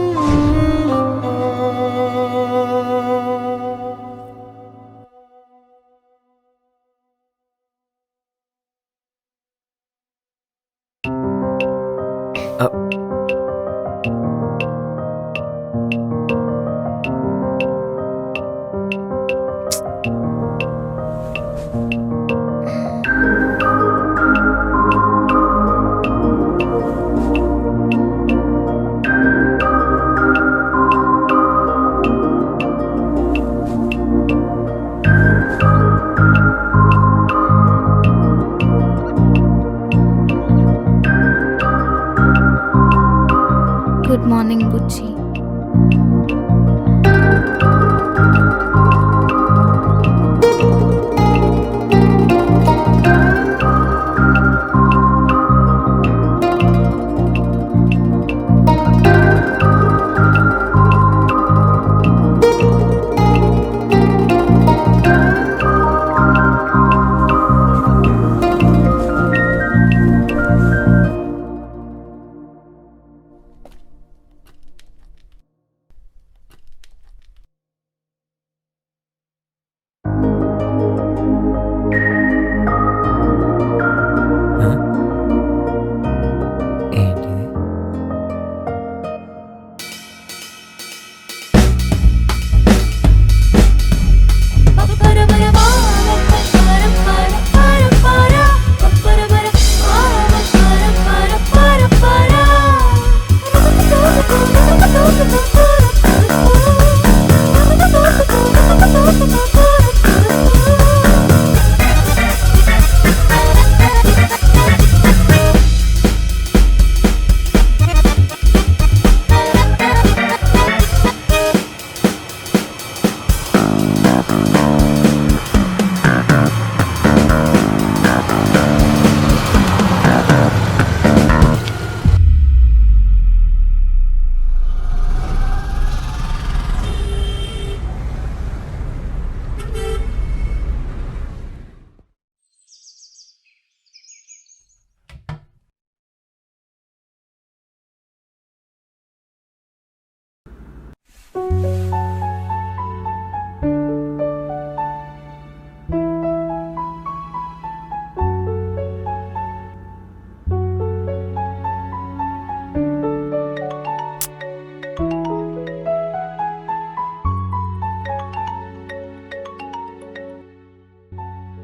గుడ్ మార్నింగ్ బుచ్చి. ఏంటిది?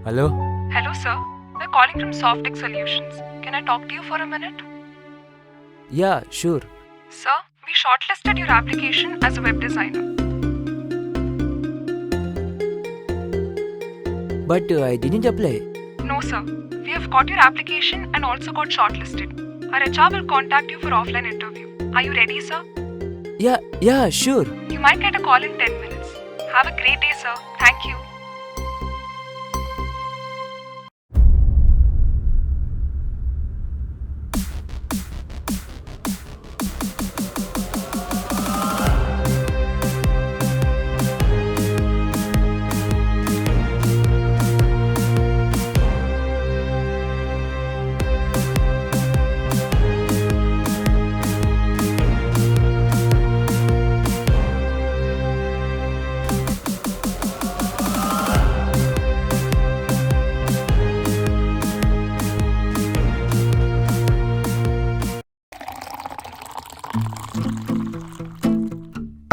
హలో. हेलो सर, मैं We're calling from Softex Solutions. Can I talk to you for a minute? Yeah sure. Sir, we shortlisted your application as a web designer. But I didn't apply. No, sir. We have got your application and also got shortlisted. Our HR will contact you for offline interview. Are you ready, sir? Yeah sure. You might get a call in 10 minutes. Have a great day, sir. Thank you.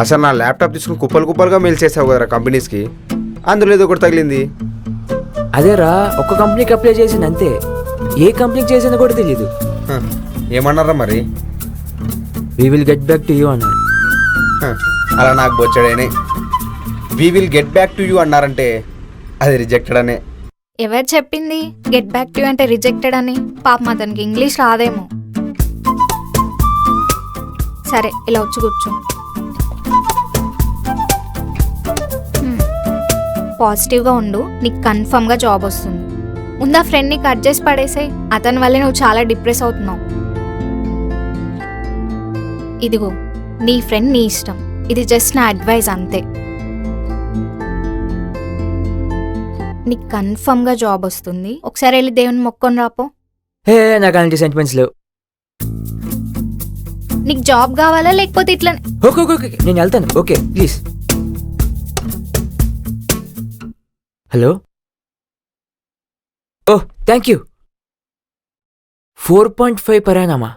అసలు నా laptop తీసుకుని కుప్పలు కుప్పలుగా mail చేసావు కదరా కంపెనీస్కి, అందులో ఏదో ఒకటి తగిలింది. అదేరా ఒక్క కంపెనీకి అప్లై చేసింది అంతే. ఏ కంపెనీకి చేసిందో కూడా తెలియదు. హ, ఏమన్నారా మరి? We will get back to you అన్నారు. హ, అలా నాకు బొచ్చాడేనే. We will get back to you అన్నారంటే అది రిజెక్టెడ్ అనే. ఎవరు చెప్పింది గెట్ బ్యాక్ టు అంటే రిజెక్టెడ్ అని? పాపం అతనికి ఇంగ్లీష్ రాదేమో. సరే ఇలా వచ్చి కూర్చో. పాజిటివ్గా ఉండు, నీకు కన్ఫర్మ్గా జాబ్ వస్తుంది. ముందు ఆ ఫ్రెండ్ని కట్ చేసి పడేసాయి, అతని వల్లే నువ్వు చాలా డిప్రెస్ అవుతున్నావు. ఇదిగో నీ ఫ్రెండ్ నీ ఇష్టం, ఇది జస్ట్ నా అడ్వైజ్ అంతే. నీకు కన్ఫర్మ్గా జాబ్ వస్తుంది. ఒకసారి వెళ్ళి దేవుని మొక్కొని రాపో. హే నాకు అలాంటి సెంటిమెంట్స్ లేవు. నీకు జాబ్ కావాలా లేకపోతే ఇట్లా? ఓకే ఓకే ఓకే నేను వెళ్తాను. Okay please. Hello. Oh thank you. 4.5 పరాయనమ్మా.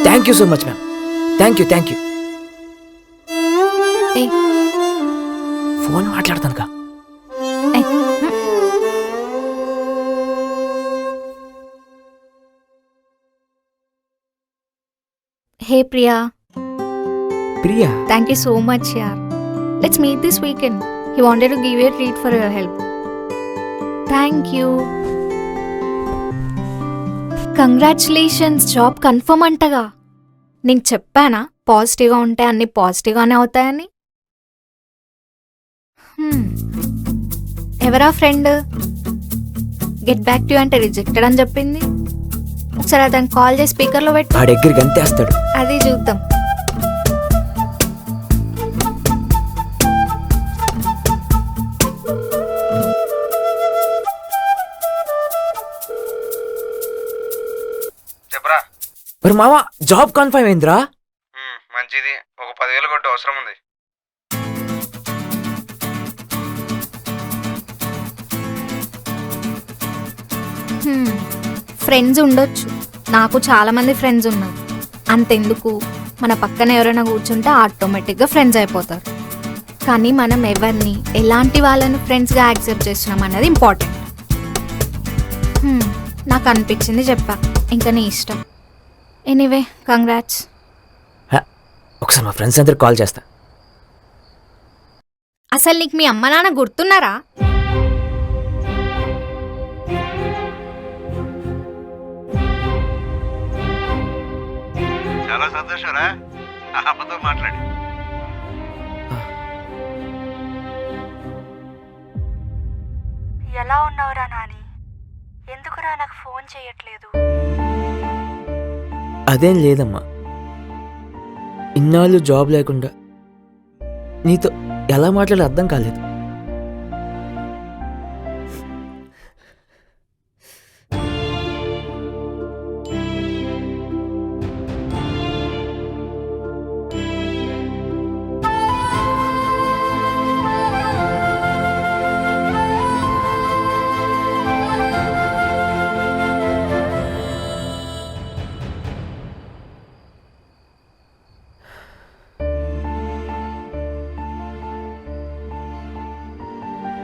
Thank you so much ma'am. Thank you. Phone మాట్లాడతాను కా. Hey Priya. Priya. Thank you so much, yaar. Let's meet this weekend. He wanted to give you a treat for your help. Thank you. Congratulations, job confirm అంటగా. నేను చెప్పానా పాజిటివ్గా ఉంటే అన్ని పాజిటివ్గానే అవుతాయని? ఎవరా friend get back to you అంటే రిజెక్టెడ్ అని చెప్పింది? ఒకసారి అతను కాల్ చేసి స్పీకర్లో పెట్టు. ఆ దగ్గరికి అంతేస్తాడు. అది చూద్దాం. చెప్పరా. మరి మావా జాబ్ కన్ఫర్మ్ అయిందిరా. మంచిది, ఒక 10,000 కొట్టు, అవసరం ఉంది. ఫ్రెండ్స్ ఉండొచ్చు, నాకు చాలామంది ఫ్రెండ్స్ ఉన్నారు. అంతెందుకు, మన పక్కన ఎవరైనా కూర్చుంటే ఆటోమేటిక్గా ఫ్రెండ్స్ అయిపోతారు. కానీ మనం ఎవరిని ఎలాంటి వాళ్ళని ఫ్రెండ్స్గా యాక్సెప్ట్ చేస్తున్నాం అన్నది ఇంపార్టెంట్. నాకు అనిపించింది చెప్పా, ఇంకా నీ ఇష్టం. Anyway congrats. ఒకసారి మా ఫ్రెండ్స్ అందరికి కాల్ చేస్తా. అసలు నీకు మీ అమ్మ నాన్న గుర్తున్నారా? చాలా సంతోషరా అమ్మతో మాట్లాడి. ఎలా ఉన్నావురా నాని? ఎందుకురా నాకు ఫోన్ చేయట్లేదు? అదేం లేదమ్మా, ఇన్నాళ్ళు జాబ్ లేకుండా నీతో ఎలా మాట్లాడే అర్థం కాలేదు.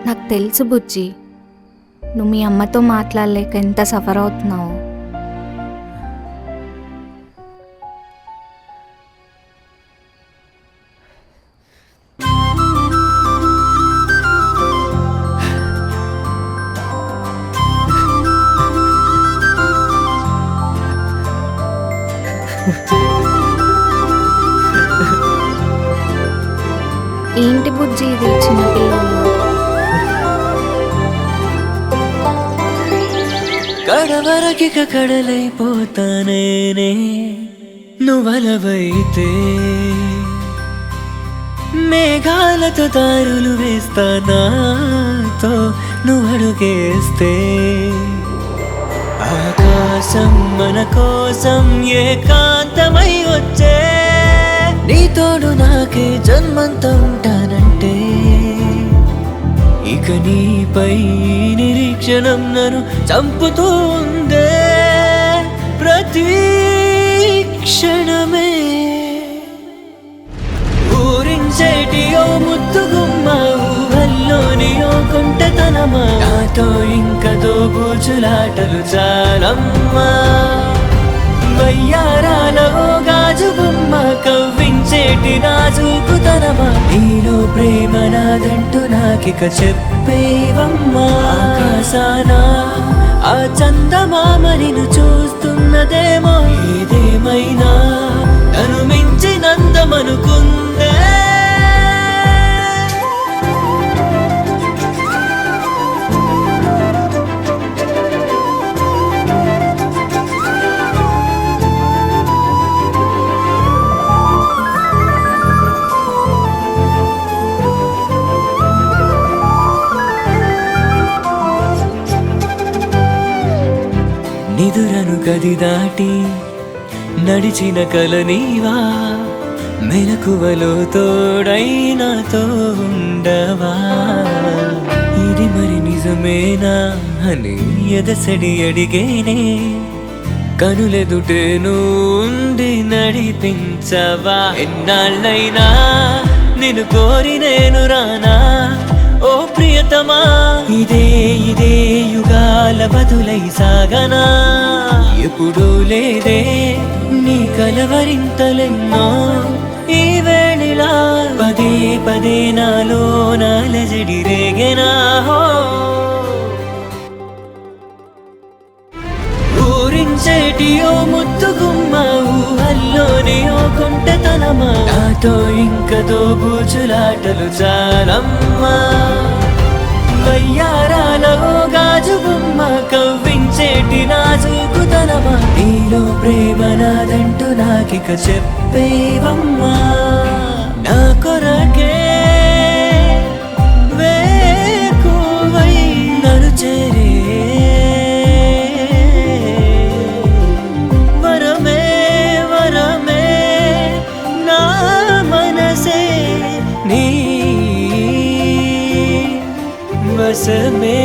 నాకు తెలుసు బుజ్జి, నువ్వు మీ అమ్మతో మాట్లాడలేక ఎంత సఫర్ అవుతున్నావు. ఏంటి బుజ్జి ఇది చిన్నపిల్లలు? కడవరకిక కడలైపోతానేనే నువ్వలవైతే, మేఘాలతో దారులు వేస్తానాతో నువ్వడుగేస్తే, ఆకాశం మన కోసం ఏకాంతమై వచ్చే, నీ తోడు నాకే జన్మంతా ఉంటానంటే, ఇక నీపై నిరీక్షణం నన్ను చంపుతూ ఉందే ప్రతి క్షణమే. ఊరించేటి ఓ ముద్దుగుమ్మ, ఊహల్లోని ఓ కొంటెతనమా, నాతో ఇంక దోబూచులాటలు చాలమ్మా. వయ్యారాల ఓ గాజు బొమ్మ, కవ్వించేటి నాజూకుతనమా, నీలో ప్రేమ నాదంటూ నాకిక చెప్పేవమ్మా. ఆకాశాన ఆ చందమామ నిన్ను చూస్తున్నదేమో, ఏదేమైనా నన్ను మించినందమనుకుందే. నిదురను గది దాటి నడిచిన కల నీవా, మెలకువలో తోడై నాతో ఉండవా, ఇది మరి నిజమేనా అని ఎదసడి అడిగేనే, కనులెదుటే నుండి నడిపించవా. ఎన్నాళ్ళైనా నిన్ను కోరి నేను రానా ఓ ప్రియతమా, ఇదే ఇదే యుగాల బదులై సాగనా, ఎప్పుడూ లేదే నీ కలవరింతలెన్నో ఈ వేళిలా, పదే పదే నాలో నాలజడి రేగెనా. ఊరించేటి ఓ ముద్దుగుమ్మ, ఊహల్లోని ఓ కొంటెతనమా, నాతో ఇంక దోబూచులాటలు చాలమ్మా. వయ్యారాల ఓ గాజు బొమ్మ, కవ్వించేటి నాజూకుతనమా, నీలో ప్రేమ నాదంటూ నాకిక చెప్పేవమ్మా. నా కొరకే వేకువై నన్ను చేరే వరమే వరమే, నా మనసే నీ వశమే.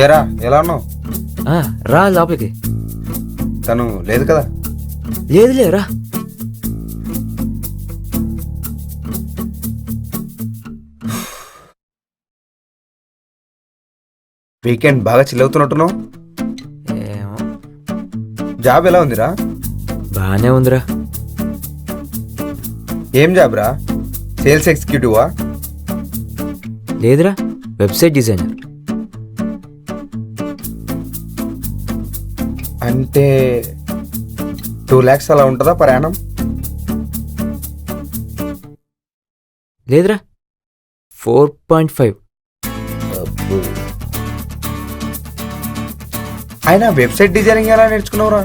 ఏరా ఎలా ఉన్నావు? రా లోపలికి. తను లేదు కదా? లేదులే రా. వీకెండ్ బాగా చిల్ అవుతున్నట్టున్నావు. ఏమో జాబ్ ఎలా ఉందిరా? బాగానే ఉందిరా. ఏం జాబ్ రా? సేల్స్ ఎగ్జిక్యూటివా? లేదురా, వెబ్సైట్ డిజైనర్. అంటే 2 lakhs అలా ఉంటుందా ప్రయాణం? లేదురా, 4.5. అయినా వెబ్సైట్ డిజైనింగ్ ఎలా నేర్చుకున్నావురా?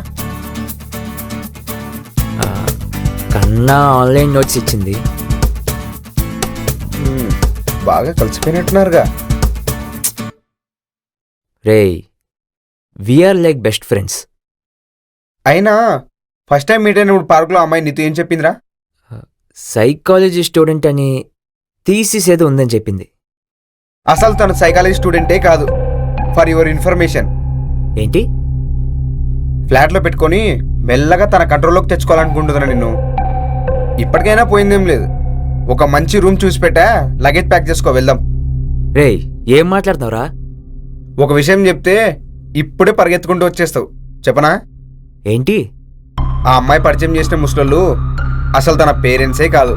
కన్నా ఆన్లైన్ నోట్స్ ఇచ్చింది. బాగా కలిసిపోయినట్టున్నారుగా. రేయ్, వీఆర్ లైక్ బెస్ట్ ఫ్రెండ్స్. అయినా ఫస్ట్ టైం మీట్ అయినప్పుడు పార్కులో అమ్మాయి నీతో ఏం చెప్పిందిరా? సైకాలజీ స్టూడెంట్ అని థీసిస్ ఏదో ఉందని చెప్పింది. అసలు తను సైకాలజీ స్టూడెంటే కాదు. For your information. ఏంటి? ఫ్లాట్లో పెట్టుకొని మెల్లగా తన కంట్రోల్లోకి తెచ్చుకోవాలనుకుంటుందిరా నిన్ను. ఇప్పటికైనా పోయిందేం లేదు. ఒక మంచి రూమ్ చూసి పెట్టా, లగేజ్ ప్యాక్ చేసుకో, వెళ్దాం. రేయ్, ఏం మాట్లాడుతున్నావురా? ఒక విషయం చెప్తే ఇప్పుడే పరిగెత్తుకుంటూ వచ్చేస్తావు. చెప్పనా? ఏంటి? ఆ అమ్మాయి పరిచయం చేసిన ముసలోళ్ళు అసలు తన పేరెంట్సే కాదు.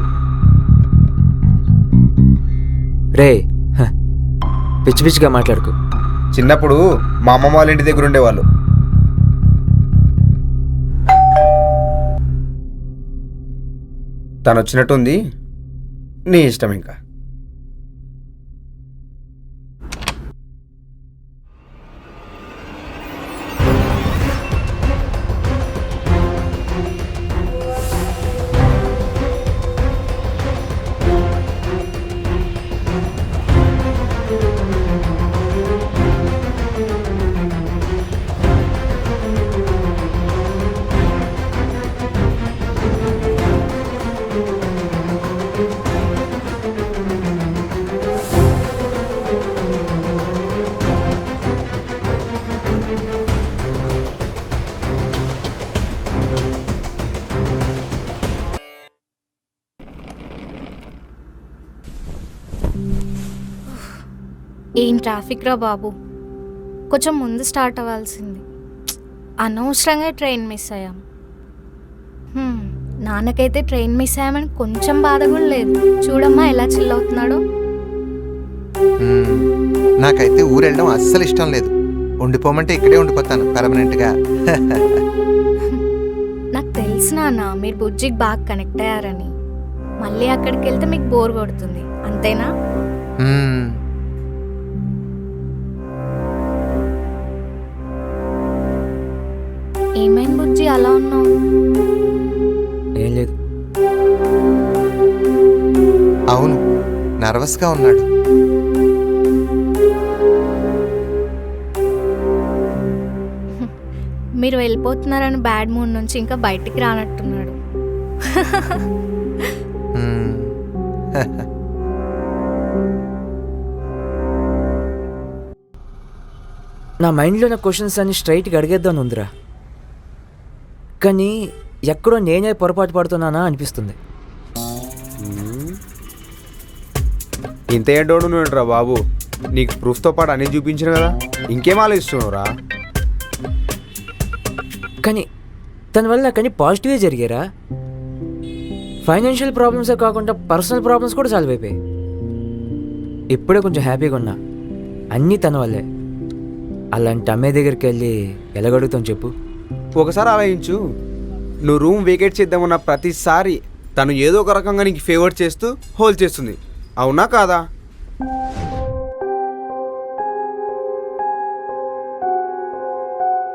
రేయ్, పిచ్చి పిచ్చిగా మాట్లాడుకు. చిన్నప్పుడు మా అమ్మమ్మ వాళ్ళ ఇంటి దగ్గర ఉండేవాళ్ళు. తను వచ్చినట్టుంది, నీ ఇష్టం. ఇంకా ఏం ట్రాఫిక్ రా బాబు. కొంచెం ముందు స్టార్ట్ అవ్వాల్సింది. అనవసరంగా ట్రైన్ మిస్ అయ్యాం. నాన్నకైతే ట్రైన్ మిస్ అయ్యామని కొంచెం బాధ కూడా లేదు. చూడమ్మా ఎలా చిల్ అవుతున్నాడో. నాకైతే ఊరు వెళ్ళడం అస్సలు ఇష్టం లేదు. ఉండిపోమంటే ఇక్కడే ఉండిపోతాను పర్మనెంట్గా. నాకు తెలుసు నాన్న, మీరు బుజ్జికి బాగా కనెక్ట్ అయ్యారని. మళ్ళీ అక్కడికి వెళ్తే మీకు బోర్ కొడుతుంది, అంతేనా? ఏమైంది బుజ్జి అలా ఉన్నావు? ఏం లేదు. అవును, నర్వస్గా ఉన్నాడు. మీరు వెళ్ళిపోతున్నారని బ్యాడ్ మూడ్ నుంచి ఇంకా బయటికి రానట్టున్నాడు. నా మైండ్లో ఉన్న క్వశ్చన్స్ అన్ని స్ట్రైట్గా అడిగేద్దాను ఉందిరా, కానీ ఎక్కడో నేనే పొరపాటు పడుతున్నానా అనిపిస్తుంది. ఇంత ఏంటోడు నువ్వేంట్రా బాబు? నీకు ప్రూఫ్తో పాటు అన్నీ చూపించిన కదా, ఇంకేం ఆలోచిస్తున్నావురా? కానీ తన వల్ల కానీ పాజిటివే జరిగారా. ఫైనాన్షియల్ ప్రాబ్లమ్సే కాకుండా పర్సనల్ ప్రాబ్లమ్స్ కూడా సాల్వ్ అయిపోయాయి. ఇప్పుడే కొంచెం హ్యాపీగా ఉన్నా. అన్నీ తన వల్లే. అలాంటి అమ్మాయి దగ్గరికి వెళ్ళి ఎలాగడుగుతాం చెప్పు? ఒకసారి ఆలోచించు. నువ్వు రూమ్ వేకేట్ చేద్దామన్న ప్రతిసారి తను ఏదో ఒక రకంగా నీకు ఫేవర్ చేస్తూ హోల్డ్ చేస్తుంది, అవునా కాదా?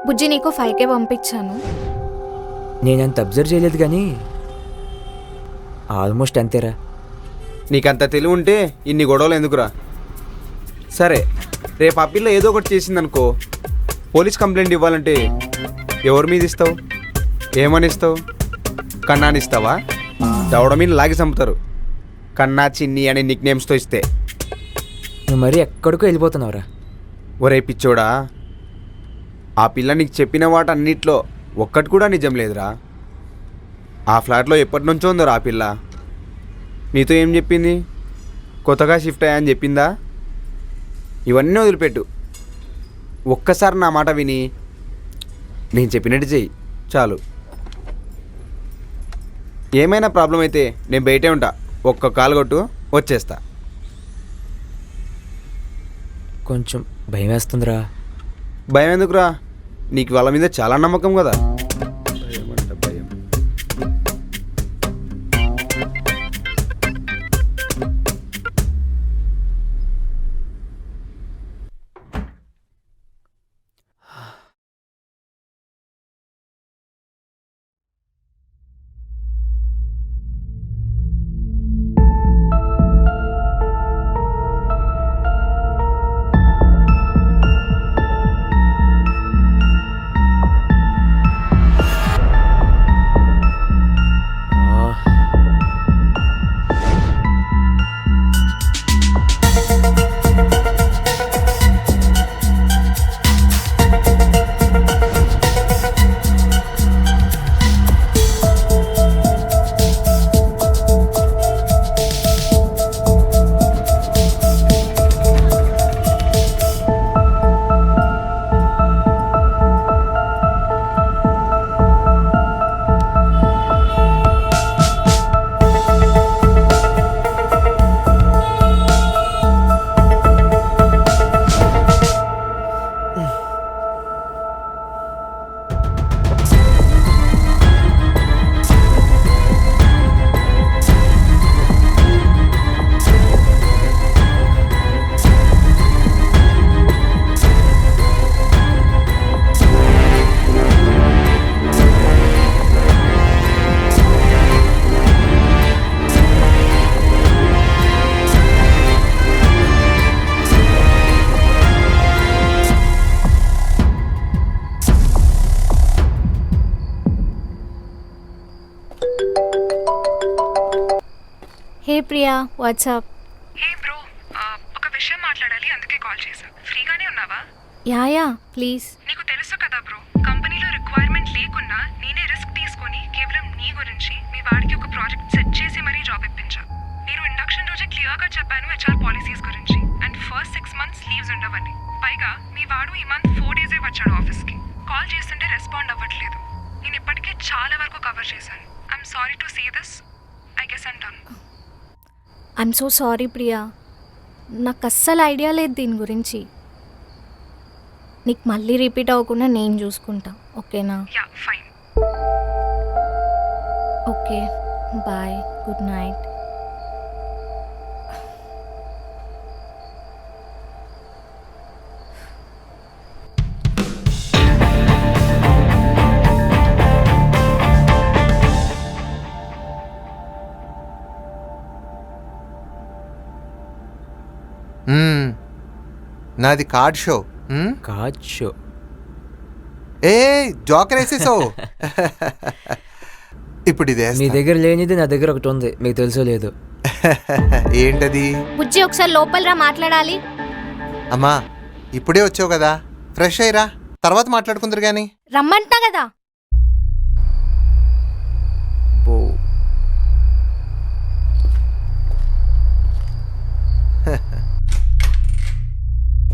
బుజ్జి నీకు 5K పంపించాను. నేనంత అబ్జర్వ్ చేయలేదు కానీ ఆల్మోస్ట్ అంతేరా. నీకంత తెలివి ఉంటే ఇన్ని గొడవలు ఎందుకురా? సరే, రేపు ఆ పిల్ల ఏదో ఒకటి చేసిందనుకో, పోలీస్ కంప్లైంట్ ఇవ్వాలంటే ఎవరి మీద ఇస్తావు? ఏమని ఇస్తావు? కన్నాని ఇస్తావా? దవడ మీద లాగి చంపుతారు. కన్నా, చిన్ని అనే నిక్ నేమ్స్తో ఇస్తే. నువ్వు మరీ ఎక్కడికో వెళ్ళిపోతున్నావురా. ఒరే పిచ్చోడా, ఆ పిల్ల నీకు చెప్పిన వాటన్నిట్లో ఒక్కటి కూడా నిజం లేదురా. ఆ ఫ్లాట్లో ఎప్పటి నుంచో ఉందరా ఆ పిల్ల. నీతో ఏం చెప్పింది? కొత్తగా షిఫ్ట్ అయ్యా అని చెప్పిందా? ఇవన్నీ వదిలిపెట్టు. ఒక్కసారి నా మాట విని నేను చెప్పినట్టు చెయ్యి చాలు. ఏమైనా ప్రాబ్లం అయితే నేను బయటే ఉంటా, ఒక్క కాల్ కొట్టు వచ్చేస్తా. కొంచెం భయం వేస్తుందిరా. భయం ఎందుకురా, నీకు వాళ్ళ మీద చాలా నమ్మకం కదా. భయం. హే ప్రియా, వాట్సాప్? హే బ్రో, ఒక విషయం మాట్లాడాలి, అందుకే కాల్ చేశా. ఫ్రీగానే ఉన్నావా? Yeah please. నీకు తెలుసు కదా బ్రో, కంపెనీలో రిక్వైర్మెంట్ లేకున్నా నేనే రిస్క్ తీసుకొని కేవలం నీ గురించి మీ వాడికి ఒక ప్రాజెక్ట్ సెట్ చేసి మరీ జాబ్ ఇప్పించా. నేను ఇండక్షన్ రోజే క్లియర్గా చెప్పాను హెచ్ఆర్ పాలసీస్ గురించి, అండ్ ఫస్ట్ 6 months లీవ్స్ ఉండవని. పైగా మీ వాడు ఈ మంత్ 4 days వచ్చాడు ఆఫీస్కి. కాల్ చేస్తుంటే రెస్పాండ్ అవ్వట్లేదు. నేను ఇప్పటికే చాలా వరకు కవర్ చేశాను. I'm sorry to say this, I guess I'm done. I'm so sorry Priya, నాకు అస్సలు ఐడియా లేదు దీని గురించి. నీకు మళ్ళీ రిపీట్ అవ్వకుండా నేను చూసుకుంటా, ఓకేనా? Yeah fine. Okay, bye, good night. నాది కార్డ్ షో. Card show? ఏ జోకర్ వేసేసావు. ఇప్పుడు ఇదే మీ దగ్గర లేనిది నా దగ్గర ఒకటి ఉంది, మీకు తెలుసో లేదు. ఏంటది? బుజ్జి ఒకసారి లోపలరా, మాట్లాడాలి. అమ్మా ఇప్పుడే వచ్చావు కదా, ఫ్రెష్ అయ్యిరా, తర్వాత మాట్లాడుకుందరు గాని. రమ్మంటా కదా.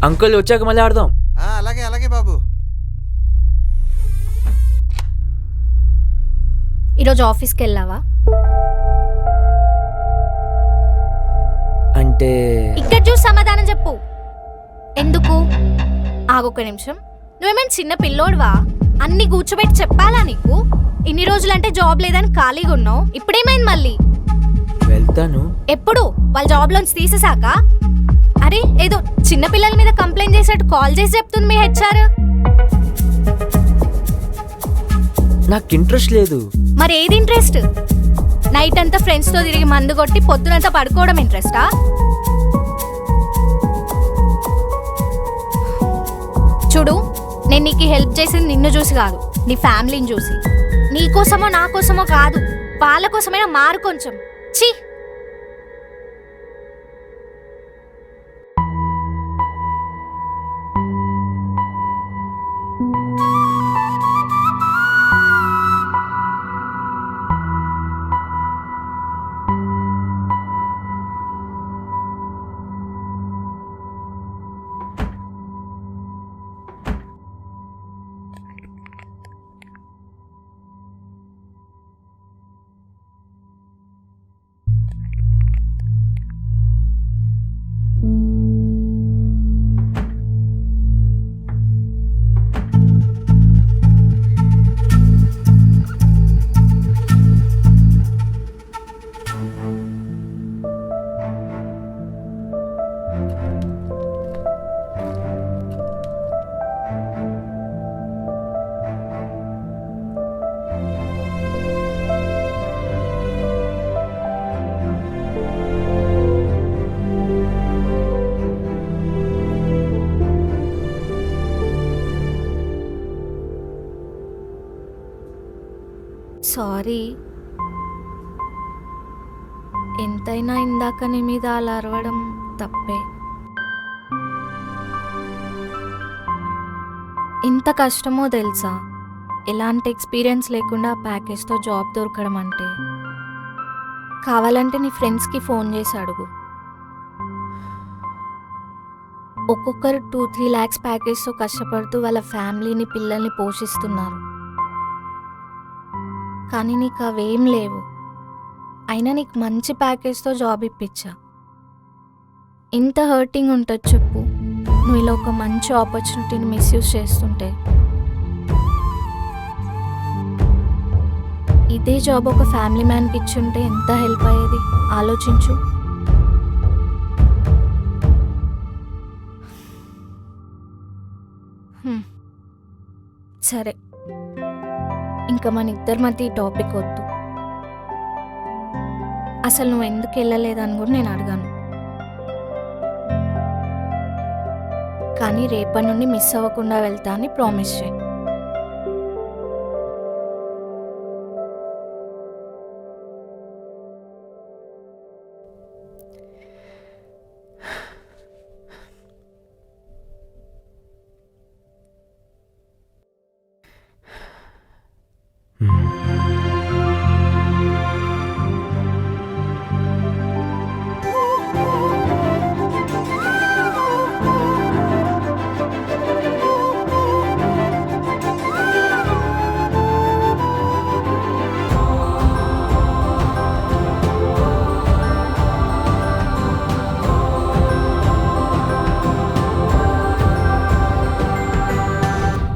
అంకుల్ వచ్చాక మళ్ళీ ఆడదాం. అలాగే అలాగే బాబు. ఈరోజు ఆఫీస్కి వెళ్ళావా? అంటే ఇక్కడ చూసి సమాధానం చెప్పు. ఎందుకు? ఆగొక్క నిమిషం. నువ్వేమైనా చిన్న పిల్లోడువా? అన్ని కూర్చోబెట్టి చెప్పాలా నీకు? ఇన్ని రోజులంటే జాబ్ లేదని ఖాళీగా ఉన్నావు, ఇప్పుడేమైంది మళ్ళీ? వెళ్తాను. ఎప్పుడు? వాళ్ళ జాబ్లోంచి తీసేశాక? అరే ఏదో చిన్న పిల్లల మీద కంప్లైంట్ చేసేట్టు కాల్ చేసి చెప్తుంది మీ హెచ్ఆర్. నాకు ఇంట్రెస్ట్ లేదు. మరి ఏది ఇంట్రెస్ట్? నైట్ అంతా ఫ్రెండ్స్తో తిరిగి మందు కొట్టి పొద్దునంతా పడుకోవడం ఇంట్రెస్టా? చూడు, నేను నీకు హెల్ప్ చేసింది నిన్ను చూసి కాదు, నీ ఫ్యామిలీని చూసి. నీ కోసమో నా కోసమో కాదు, వాళ్ళ కోసమైనా మారు కొంచెం. ఛీ! సారీ. ఎంతైనా ఇందాక నీ మీద అలా అరవడం తప్పే. ఎంత కష్టమో తెలుసా ఎలాంటి ఎక్స్పీరియన్స్ లేకుండా ప్యాకేజ్తో జాబ్ దొరకడం అంటే. కావాలంటే నీ ఫ్రెండ్స్కి ఫోన్ చేసి అడుగు. ఒక్కొక్కరు 2-3 lakhs ప్యాకేజ్తో కష్టపడుతూ వాళ్ళ ఫ్యామిలీని పిల్లల్ని పోషిస్తున్నారు. కానీ నీకు అవేం లేవు. అయినా నీకు మంచి ప్యాకేజ్తో జాబ్ ఇప్పించా. ఎంత హర్టింగ్ ఉంటుంది చెప్పు నువ్వు ఇలా ఒక మంచి ఆపర్చునిటీని మిస్యూజ్ చేస్తుంటే. ఇదే జాబ్ ఒక ఫ్యామిలీ మ్యాన్కి ఇచ్చుంటే ఎంత హెల్ప్ అయ్యేది ఆలోచించు. సరే, ఇంకా మన ఇద్దరి మధ్య ఈ టాపిక్ వద్దు. అసలు నువ్వు ఎందుకు వెళ్ళలేదని కూడా నేను అడగాను. కానీ రేపటి నుండి మిస్ అవ్వకుండా వెళ్తా అని ప్రామిస్ చేయి.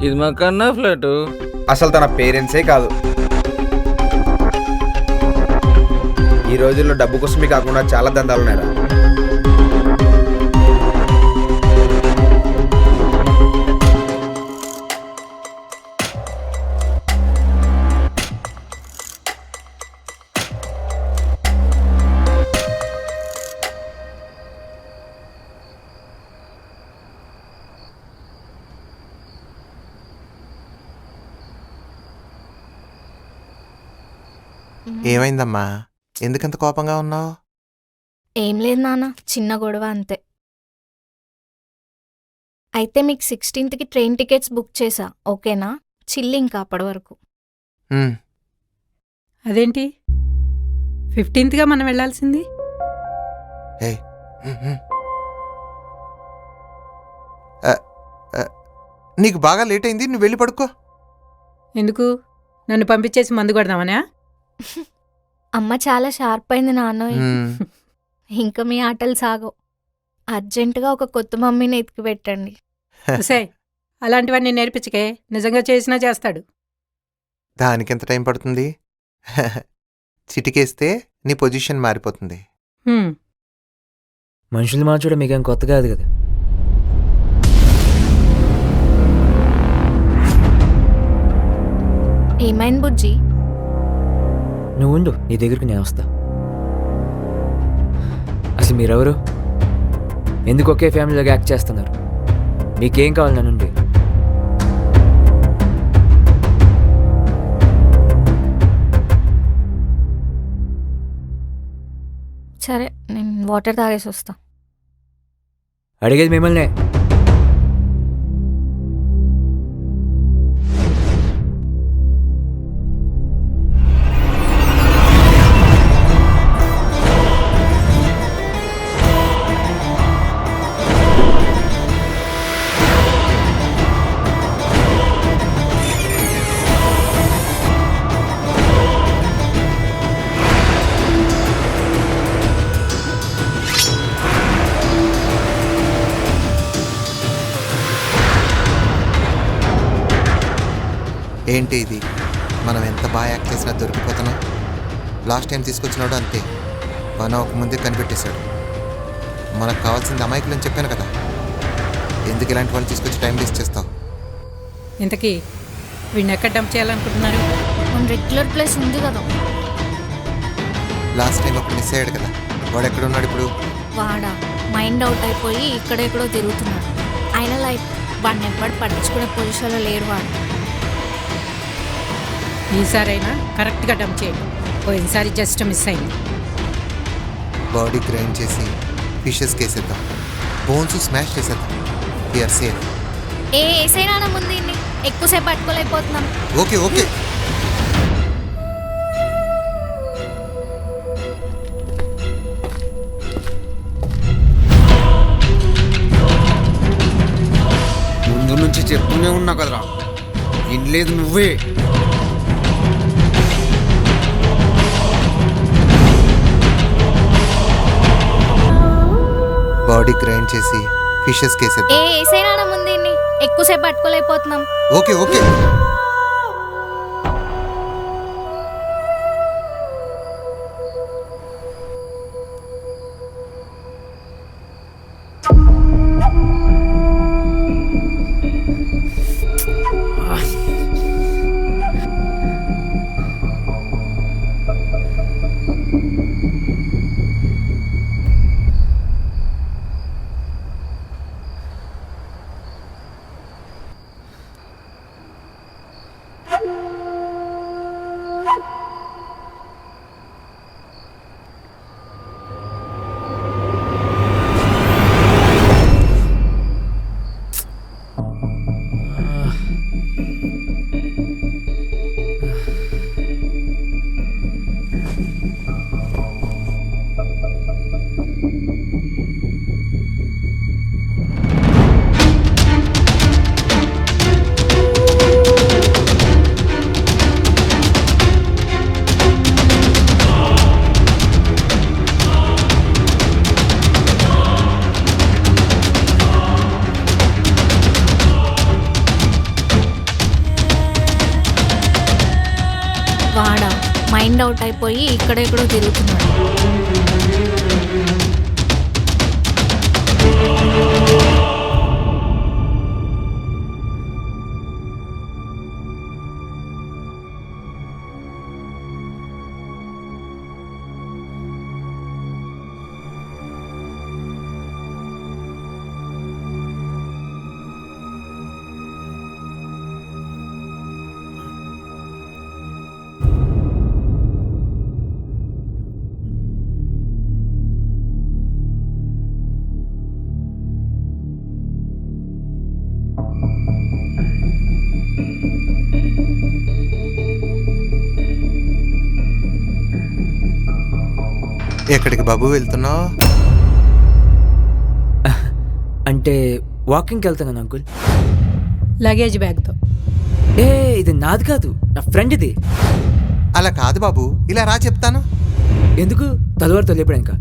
ఇది మా కన్నా ఫ్లాటు. అసలు తన పేరెంట్సే కాదు. ఈ రోజుల్లో డబ్బు కోసమే కాకుండా చాలా దందాలు ఉన్నాయరా. ఏమైందమ్మా, ఎందుకంత కోపంగా ఉన్నావు? ఏం లేదు నాన్న, చిన్న గొడవ అంతే. అయితే మీకు 16th ట్రైన్ టికెట్స్ బుక్ చేసా, ఓకేనా? చిల్లి ఇంకా అప్పటి వరకు. అదేంటి 15th మనం వెళ్ళాల్సింది? నీకు బాగా లేట్ అయింది, నువ్వు వెళ్ళి పడుకో. ఎందుకు? నన్ను పంపించేసి మందు కొడదామనా? అమ్మ చాలా షార్ప్ అయింది నాన్న. ఇంకా మీ ఆటలు సాగవు. అర్జెంటుగా ఒక కొత్త మమ్మీని ఎతికి పెట్టండి. సే, అలాంటివన్నీ నేర్పించకే, నిజంగా చేసినా చేస్తాడు. దానికెంత టైం పడుతుంది? చిటికేస్తే నీ పొజిషన్ మారిపోతుంది. మనుషులు మార్చడం మీకేం కొత్త కాదు కదా. ఏమైంది బుజ్జి? నువ్వు ఉండు, నీ దగ్గరికి నేను వస్తా. అసలు మీరెవరు? ఎందుకు ఒకే ఫ్యామిలీలోకి యాక్ట్ చేస్తున్నారు? మీకేం కావాలి నా నుండి? సరే, నేను వాటర్ తాగేసి వస్తా. అడిగేది మిమ్మల్నే. ఏంటి ఇది? మనం ఎంత బాగా యాక్ట్ చేసినా దొరికిపోతున్నాం. లాస్ట్ టైం తీసుకొచ్చినాడు అంతే, మన ఒక ముందే కనిపెట్టేశాడు. మనకు కావాల్సింది అమాయకులు అని చెప్పాను కదా. ఎందుకు ఇలాంటి వాళ్ళు తీసుకొచ్చి టైం వేస్ట్ చేస్తావు? ఇంతకీ వీడిని ఎక్కడ డంప్ చేయాలనుకుంటున్నారు? మన రెగ్యులర్ ప్లేస్ ఉంది కదా. లాస్ట్ టైం ఒకటి మిస్ అయ్యాడు కదా, వాడు ఎక్కడున్నాడు ఇప్పుడు? వాడా మైండ్ అవుట్ అయిపోయి ఇక్కడెక్కడో తిరుగుతున్నాడు. అయినా లైక్ వాడిని ఎవ్వడు పట్టించుకునే పొజిషన్లో లేరు వాడు. ఈసారైనా కరెక్ట్గా డంప్ చేయండి. పోయినసారి జస్ట్ మిస్ అయింది. బాడీ గ్రైండ్ చేసి ఫిషెస్ కేసేద్దాం, బోన్స్ స్మాష్ చేసేద్దాం. We are safe. ఏసైనా ముందు ఎక్కువసేపు పట్టుకోలేకపోతున్నాం. Okay okay. ముందు నుంచి చెప్తూనే ఉన్నా కదరా, వినలేదు నువ్వే. బాడీ గ్రైండ్ చేసి ఫిషెస్ కేసేద్దాం. ఏసైనా ముందు ఎక్కువసేపు పట్టుకోలేకపోతున్నాం. Okay okay. వాడా మైండ్ అవుట్ అయిపోయి ఇక్కడెక్కడో తిరుగుతున్నాడు. ఎక్కడికి బాబు వెళ్తున్నావు? అంటే వాకింగ్కి వెళ్తున్నాను అంకుల్. లగేజ్ బ్యాగ్తో. ఏ ఇది నాది కాదు, నా ఫ్రెండ్ ఇది. అలా కాదు బాబు, ఇలా రా చెప్తాను. ఎందుకు? తలవారితో లేపడా ఇంకా?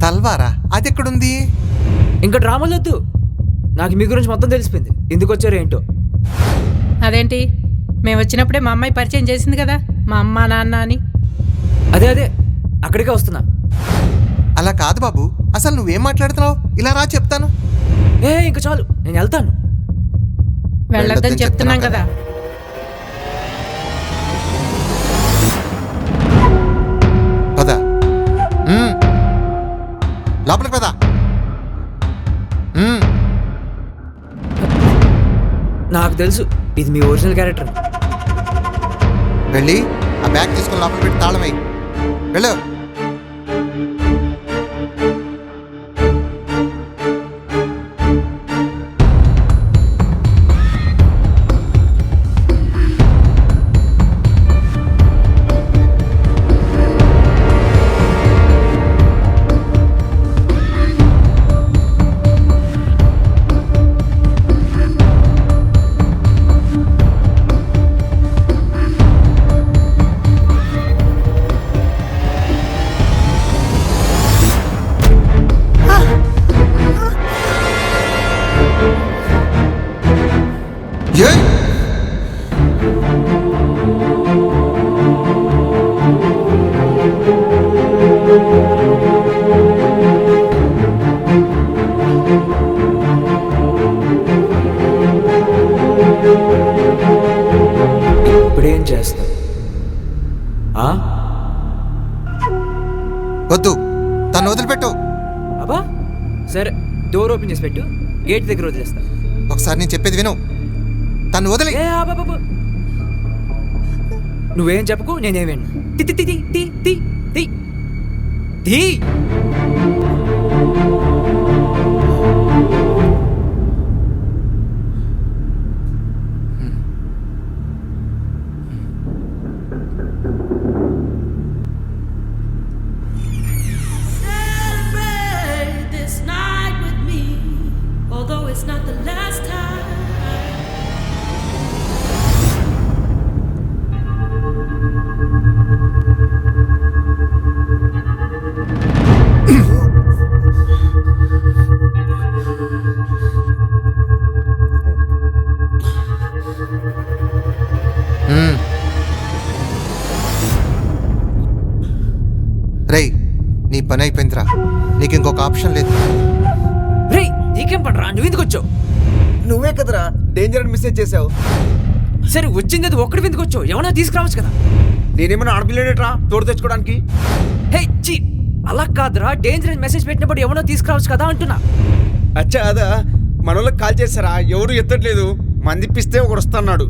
తల్వారా? అది ఎక్కడుంది? ఇంకా డ్రామాలు వద్దు, నాకు మీ గురించి మొత్తం తెలిసిపోయింది. ఎందుకు వచ్చారో ఏంటో. అదేంటి, మేము వచ్చినప్పుడే మా అమ్మాయి పరిచయం చేసింది కదా మా అమ్మ నాన్న అని. అదే అదే అక్కడికే వస్తున్నా. అలా కాదు బాబు, అసలు నువ్వేం మాట్లాడుతున్నావు? ఇలా రా చెప్తాను. ఏ ఇంకా చాలు, నేను వెళ్తాను. వెళ్ళొద్దని చెప్తున్నాం కదా. పద, లోపలికి పద. నాకు తెలుసు ఇది మీ ఒరిజినల్ క్యారెక్టర్. వెళ్ళి ఆ బ్యాగ్ తీసుకొని లోపల పెట్టి తాళం వేయి. వెళ్ళు. ఇప్పుడేం చేస్తా? వద్దు, తను వదిలిపెట్టు. అబ్బా సరే, డోర్ ఓపెన్ చేసి పెట్టు, గేట్ దగ్గర వదిలేస్తా. ఒకసారి నేను చెప్పేది విను. తను వదిలి. నువ్వేం చెప్పకు, నేనేం విన్ను. తి తి తి తి తి తి తి తి. రేయ్, నీ పని అయిపోయిందిరా. నీకు ఇంకొక ఆప్షన్ లేదు. రే నీకేం పడరా, నువ్వు ఎందుకు వచ్చావు? నువ్వే కదరా డేంజర్ అని మెసేజ్ చేసావు. సరే వచ్చింది అది ఒక్కడి ఎందుకు వచ్చావు? ఏమన్నా తీసుకురావచ్చు కదా. నేనేమన్నా ఆడపిల్లనేట్రా తోడు తెచ్చుకోవడానికి? హే చీ, అలా కాదురా, డేంజర్ అని మెసేజ్ పెట్టినప్పుడు ఎవరో తీసుకురావచ్చు కదా అంటున్నా. అచ్చా అదా, మన వాళ్ళకి కాల్ చేస్తారా? ఎవరు ఎత్తట్లేదు. మందిప్పిస్తే ఒకడు వస్తున్నాడు.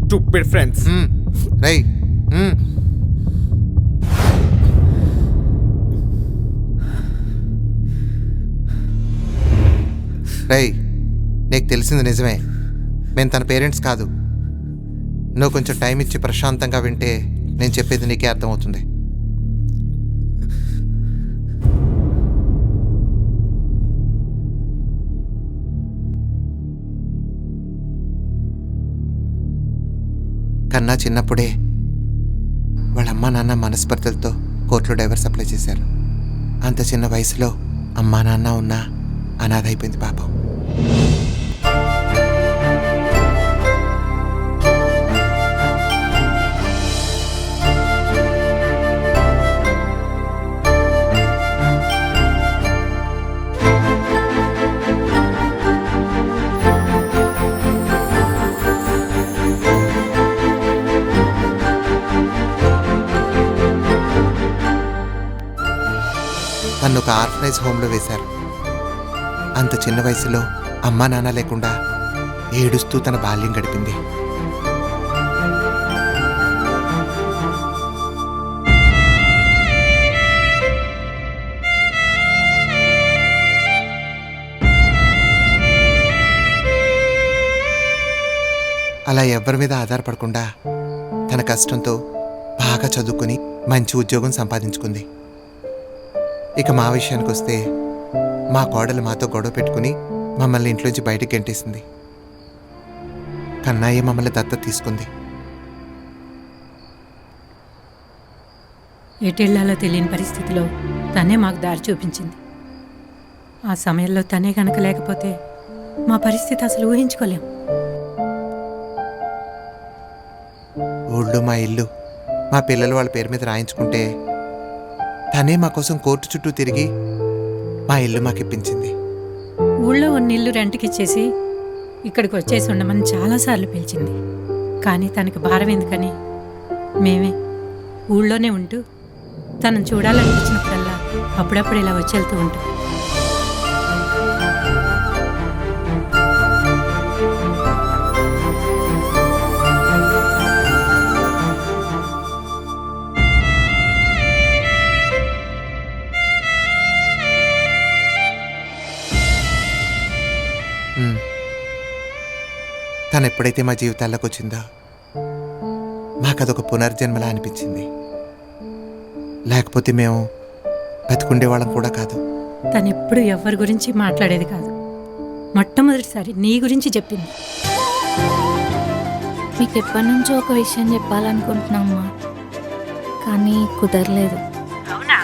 Stupid friends. రేయ్, రేయ్, నీకు తెలిసింది నిజమే. మేము తన పేరెంట్స్ కాదు. నువ్వు కొంచెం టైం ఇచ్చి ప్రశాంతంగా వింటే నేను చెప్పేది నీకే అర్థమవుతుంది. కన్నా చిన్నప్పుడే వాళ్ళ అమ్మా నాన్న మనస్పర్ధలతో కోర్టులో డైవర్స్ అప్లై చేశారు. అంత చిన్న వయసులో అమ్మా నాన్న ఉన్నా అనాథ అయిపోయింది పాపం. తను ఒక ఆర్ఫనైజ్ హోమ్లో వేశారు. అంత చిన్న వయసులో అమ్మా నాన్న లేకుండా ఏడుస్తూ తన బాల్యం గడిపింది. అలా ఎవరి మీద ఆధారపడకుండా తన కష్టంతో బాగా చదువుకుని మంచి ఉద్యోగం సంపాదించుకుంది. ఇక మా విషయానికి వస్తే మా కోడలు మాతో గొడవ పెట్టుకుని మమ్మల్ని ఇంట్లోంచి బయటికి గెంటేసింది. కన్నయ్య మమ్మల్ని దత్తత తీసుకుంది. ఎటెళ్లాలో తెలియని పరిస్థితిలో తనే మాకు దారి చూపించింది. ఆ సమయంలో తనే గనక లేకపోతే మా పరిస్థితి అసలు ఊహించుకోలేం. ఊళ్ళో మా ఇల్లు మా పిల్లలు వాళ్ళ పేరు మీద రాయించుకుంటే తనే మా కోసం కోర్టు చుట్టూ తిరిగి మా ఇల్లు మాకు ఇప్పించింది. ఊళ్ళో ఉన్న ఇల్లు రెంట్కి ఇచ్చేసి ఇక్కడికి వచ్చేసి ఉండమని చాలాసార్లు పిలిచింది. కానీ తనకి భారం ఎందుకని మేమే ఊళ్ళోనే ఉంటూ తనను చూడాలనిపించినప్పుడల్లా అప్పుడప్పుడు ఇలా వచ్చి వెళ్తూ ఉంటాం. తను ఎప్పుడైతే మా జీవితాల్లోకి వచ్చిందో మాకదొక పునర్జన్మలా అనిపించింది. లేకపోతే మేము బతుకుండేవాళ్ళం కూడా కాదు. తను ఎప్పుడు ఎవరి గురించి మాట్లాడేది కాదు. మొట్టమొదటిసారి నీ గురించి చెప్పింది. మీకు ఎప్పటి నుంచో ఒక విషయం చెప్పాలనుకుంటున్నామ్మా, కానీ కుదరలేదు. అవునా?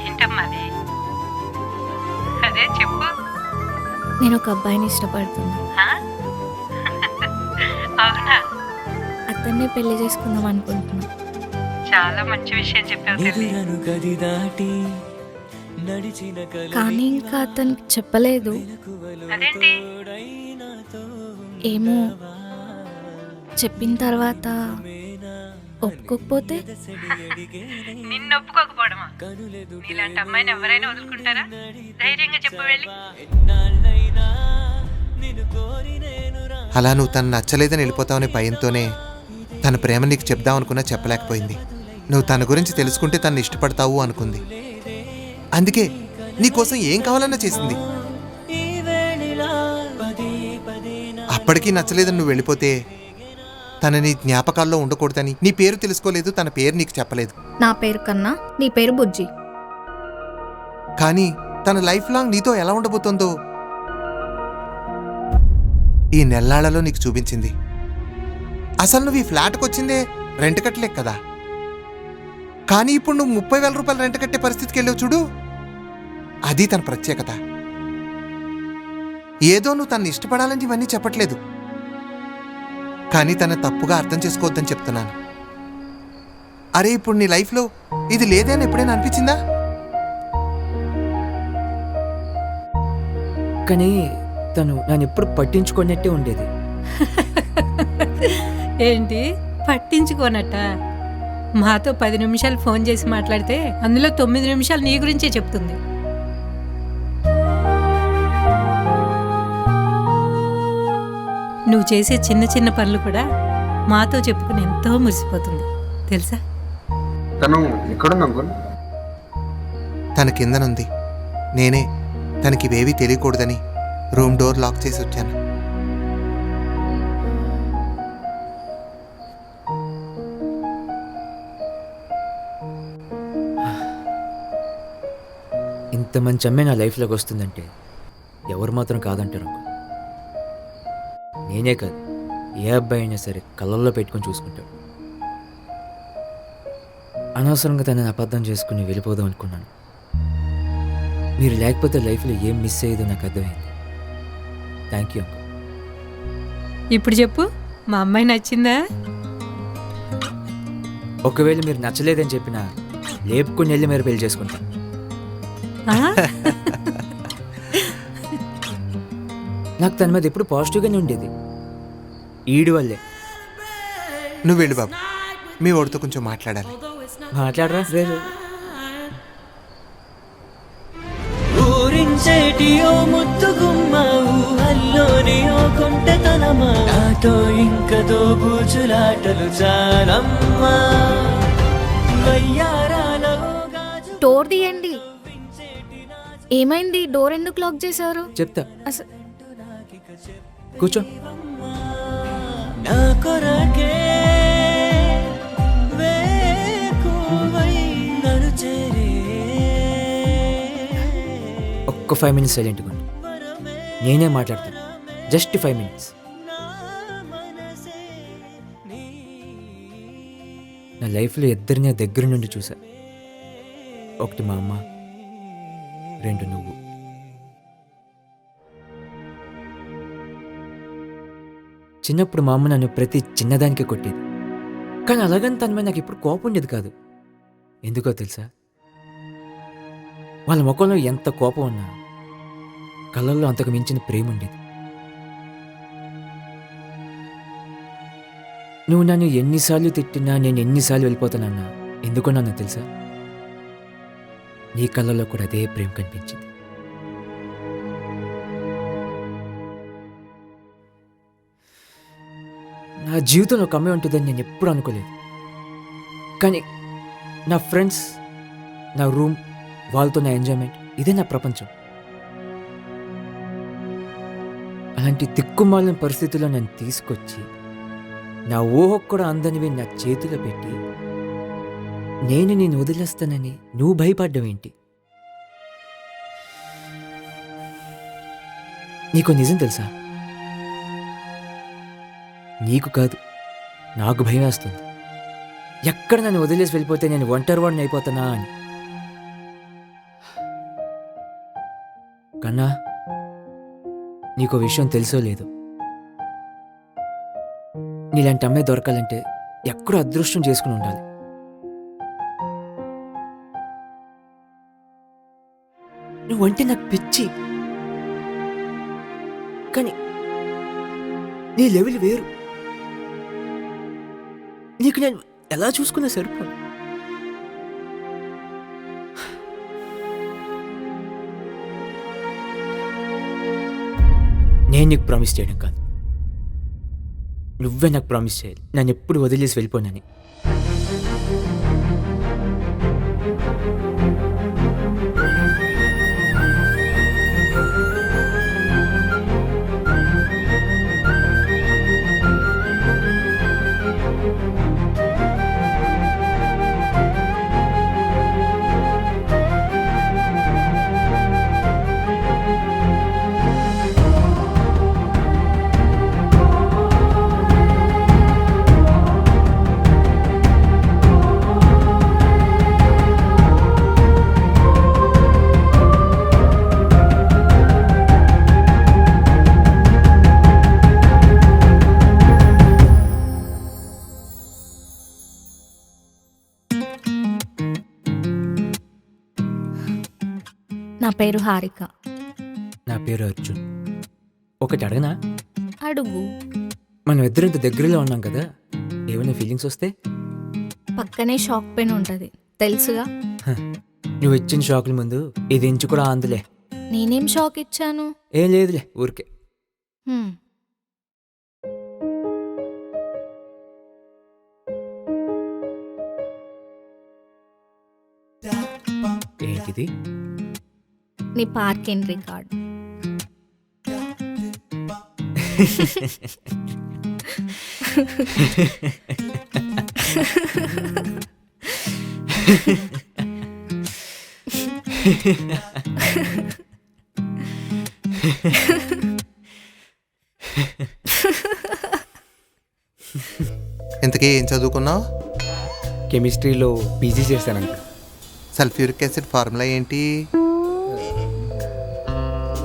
ఏంటమ్మా అదే చెప్పు. నేను ఒక అబ్బాయిని ఇష్టపడుతున్నా. అవునా? అతన్నే పెళ్లి చేసుకుందాం అనుకుంటున్నా. చాలా మంచి విషయం చెప్పావు. కానీ ఇంకా అతనికి చెప్పలేదు. అదేంటి? ఏమో, చెప్పిన తర్వాత ఒప్పుకోకపోతే? నిన్ను ఒప్పుకోకపోవడమా? ఇలాంటి అమ్మాయిని ఎవరైనా వదులుకుంటారా? ధైర్యంగా చెప్పు వెళ్ళి. అలా నువ్వు తను నచ్చలేదని వెళ్ళిపోతావనే భయంతోనే తన ప్రేమ నీకు చెప్దామనుకున్నా చెప్పలేకపోయింది. నువ్వు తన గురించి తెలుసుకుంటే తను ఇష్టపడతావు అనుకుంది. అందుకే నీకోసం ఏం కావాలన్నా చేసింది. అప్పటికీ నచ్చలేదని నువ్వు వెళ్ళిపోతే తన నీ జ్ఞాపకాల్లో ఉండకూడదని నీ పేరు తెలుసుకోలేదు, తన పేరు నీకు చెప్పలేదు. నా పేరు కన్నా నీ పేరు బుజ్జి. కానీ తన లైఫ్ లాంగ్ నీతో ఎలా ఉండబోతుందో ఈ నెల్లాళ్లలో నీకు చూపించింది. అసలు నువ్వు ఈ ఫ్లాట్కి వచ్చిందే రెంట్ కట్టలేక కదా. కానీ ఇప్పుడు నువ్వు 30,000 రూపాయలు రెంట్ కట్టే పరిస్థితికి వెళ్ళావు చూడు, అది తన ప్రత్యేకత. ఏదో నువ్వు తనని ఇష్టపడాలని ఇవన్నీ చెప్పట్లేదు, కానీ తన తప్పుగా అర్థం చేసుకోవద్దని చెప్తున్నాను. అరే ఇప్పుడు నీ లైఫ్లో ఇది లేదే అని ఎప్పుడైనా అనిపించిందా? కానీ తను నన్ను ఎప్పుడు పట్టించుకున్నట్టే ఉండేది. ఏంటి పట్టించుకోనట్ట? మాతో 10 నిమిషాలు ఫోన్ చేసి మాట్లాడితే అందులో 9 నిమిషాలు నీ గురించే చెప్తుంది. నువ్వు చేసే చిన్న చిన్న పనులు కూడా మాతో చెప్పుకుని ఎంతో మురిసిపోతుంది తెలుసా? తను ఎక్కడుంది అంకుల్? తన కిందనుంది. నేనే తనకి ఇవేవీ తెలియకూడదని రూమ్ డోర్ లాక్ చేసి వచ్చాను. ఇంత మంచి అమ్మాయి నా లైఫ్లోకి వస్తుందంటే ఎవరు మాత్రం కాదంటారు అంకుల్. నేనే కాదు, ఏ అబ్బాయి అయినా సరే కళ్ళల్లో పెట్టుకొని చూసుకుంటాడు. అనవసరంగా తనని అబద్ధం చేసుకుని వెళ్ళిపోదాం అనుకున్నాను. మీరు లేకపోతే లైఫ్లో ఏం మిస్ అయ్యేదో నాకు అర్థమైంది. Thank you uncle. ఇప్పుడు చెప్పు, మా అమ్మాయి నచ్చిందా? ఒకవేళ మీరు నచ్చలేదని చెప్పినా లేపుకుని వెళ్ళి మీరు పెళ్లి చేసుకుంటాను. నాకు తన మీద ఎప్పుడు పాజిటివ్గానే ఉండేది. ఈడు వల్లే. నువ్వు వెళ్ళు బాబు, మీ వాడితో కొంచెం మాట్లాడాలి. మాట్లాడరా? లేదు. ఊరించేటి ఓ ముద్దుగుమ్మ, ఊహల్లోని ఓ కొంటెతనమా, నాతో ఇంక దోబూచులాటలు చాలమ్మా. వయ్యారాలో గాజు డోర్ తీయండి. ఏమైంది? డోర్ ఎందుకు లాక్ చేశారు? చెప్తా, అసలు కూర్చో. నా కొరకే వేకువై నన్ను చేరే. ఒక్క 5 minutes సైలెంట్గా ఉండు. నేనే మాట్లాడతాను. Just 5 minutes. నా లైఫ్లో ఇద్దరిని దగ్గర నుండి చూసా. ఒకటి మా అమ్మ, 2 నువ్వు. చిన్నప్పుడు మా అమ్మ నన్ను ప్రతి చిన్నదానికి కొట్టేది. కానీ అలాగని తన మీద నాకు ఇప్పుడు కోపం ఉండేది కాదు. ఎందుకో తెలుసా? వాళ్ళ ముఖంలో ఎంత కోపం ఉన్నా కళ్ళల్లో అంతకు మించిన ప్రేమ ఉండేది. నువ్వు నన్ను ఎన్నిసార్లు తిట్టినా నేను ఎన్నిసార్లు వెళ్ళిపోతానన్నా ఎందుకో నన్ను తెలుసా? నీ కళ్ళల్లో కూడా అదే ప్రేమ కనిపించింది. నా జీవితంలో ఒక అమ్మాయి ఉంటుందని నేను ఎప్పుడు అనుకోలేదు. కానీ నా ఫ్రెండ్స్, నా రూమ్, వాళ్ళతో నా ఎంజాయ్మెంట్, ఇదే నా ప్రపంచం. అలాంటి దిక్కుమాలిన పరిస్థితుల్లో నన్ను తీసుకొచ్చి నా ఊహకు కూడా అందనివి నా చేతిలో పెట్టి నేను వదిలేస్తానని నువ్వు భయపడ్డం ఏంటి? నీకు నిజం తెలుసా? నీకు కాదు, నాకు భయం వేస్తుంది. ఎక్కడ నన్ను వదిలేసి వెళ్ళిపోతే నేను ఒంటరివాడిని అయిపోతానా అని. కన్నా, నీకు విషయం తెలుసో లేదో, నీలాంటి అమ్మాయి దొరకాలంటే ఎక్కడో అదృష్టం చేసుకుని ఉండాలి. నువ్వంటే నాకు పిచ్చి, కానీ నీ లెవెల్ వేరు. నీకు నేను ఎలా చూసుకున్నా సరిపోదు. నేను నీకు ప్రామిస్ చేయడం కాదు, నువ్వే నాకు ప్రామిస్ చేయాలి నన్ను ఎప్పుడు వదిలేసి వెళ్ళిపోనని. నా పేరు హారిక. నా పేరు అర్జున్. ఒకటి అడగనా? అడుగు. మనం ఇద్దరు ఇంత దగ్గరలో ఉన్నాం కదా, ఏమైనా ఫీలింగ్స్ వస్తే? పక్కనే షాక్ పెయిన్ ఉంటుంది తెలుసుగా. నువ్వు ఇచ్చిన షాకుల ముందు ఇది ఎంచుకురా అందులే. నేనేం షాక్ ఇచ్చాను? ఏం లేదులే, ఊరికే. హ్మ్. ఏంటిది? నీ పార్కింగ్ రికార్డ్. ఇంతకీ ఏం చదువుకున్నావు? కెమిస్ట్రీలో పీజీ చేశానంట. సల్ఫ్యూరిక్ యాసిడ్ ఫార్ములా ఏంటి?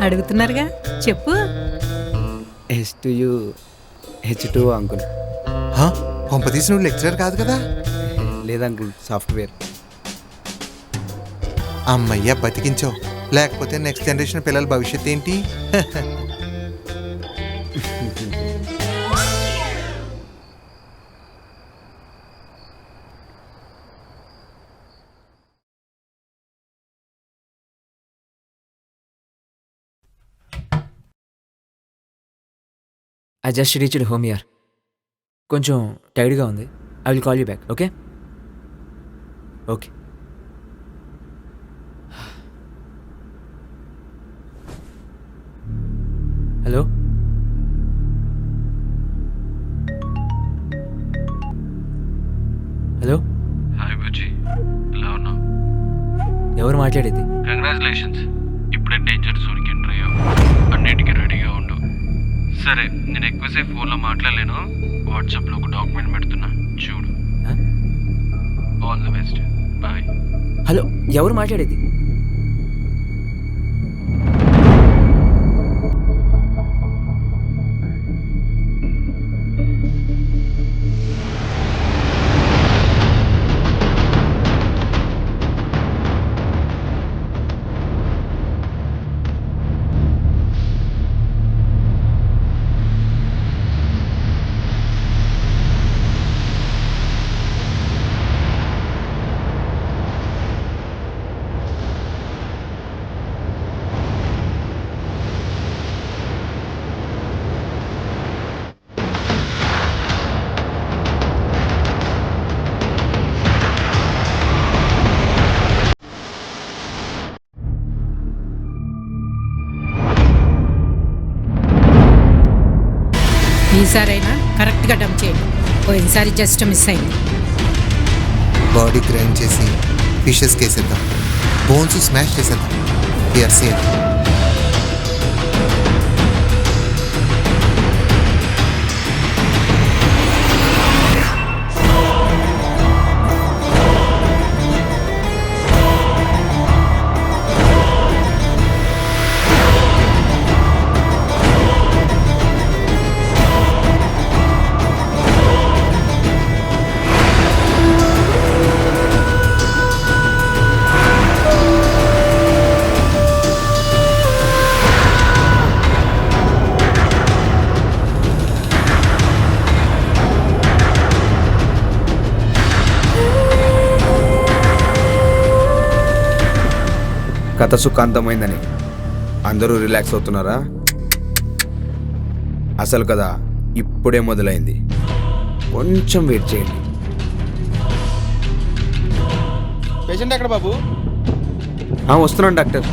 అడుగుతున్నారుగా, చెప్పు. H2U H2O uncle. కొంపతీసి నువ్వు లెక్చరర్ కాదు కదా? లేదంకుల్, సాఫ్ట్వేర్. అమ్మయ్య బతికించావు, లేకపోతే నెక్స్ట్ జనరేషన్ పిల్లల భవిష్యత్తు ఏంటి? I just reached home here. కొంచెం టైర్డ్గా ఉంది. I will call you back. Okay okay. Hello, hello. Hi బుజ్జి, ఎలా ఉన్నావు? ఎవరు మాట్లాడేది? కంగ్రాచులేషన్స్, ఇప్పుడే డేంజర్ జోన్కి ఎంటర్ అయ్యావు. అన్నిటికీ రెడీగా ఉండు. సరే, నేను ఎక్కువసేపు ఫోన్లో మాట్లాడలేను. వాట్సాప్లో ఒక డాక్యుమెంట్ పెడుతున్నా, చూడు. All the best, bye. Hello, ఎవరు మాట్లాడేది? ఈసారైనా కరెక్ట్గా డంప్ చేయండి. పోయినసారి జస్ట్ మిస్ అయింది. బాడీ గ్రైండ్ చేసి ఫిషెస్ కేసేద్దాం, బోన్స్ స్మాష్ చేసేద్దాం. Here same. కథ సుఖాంతమైందని అందరూ రిలాక్స్ అవుతున్నారా? అసలు కదా ఇప్పుడే మొదలైంది, కొంచెం వెయిట్ చేయండి. పేషెంట్ ఎక్కడ బాబు? వస్తున్నాను డాక్టర్.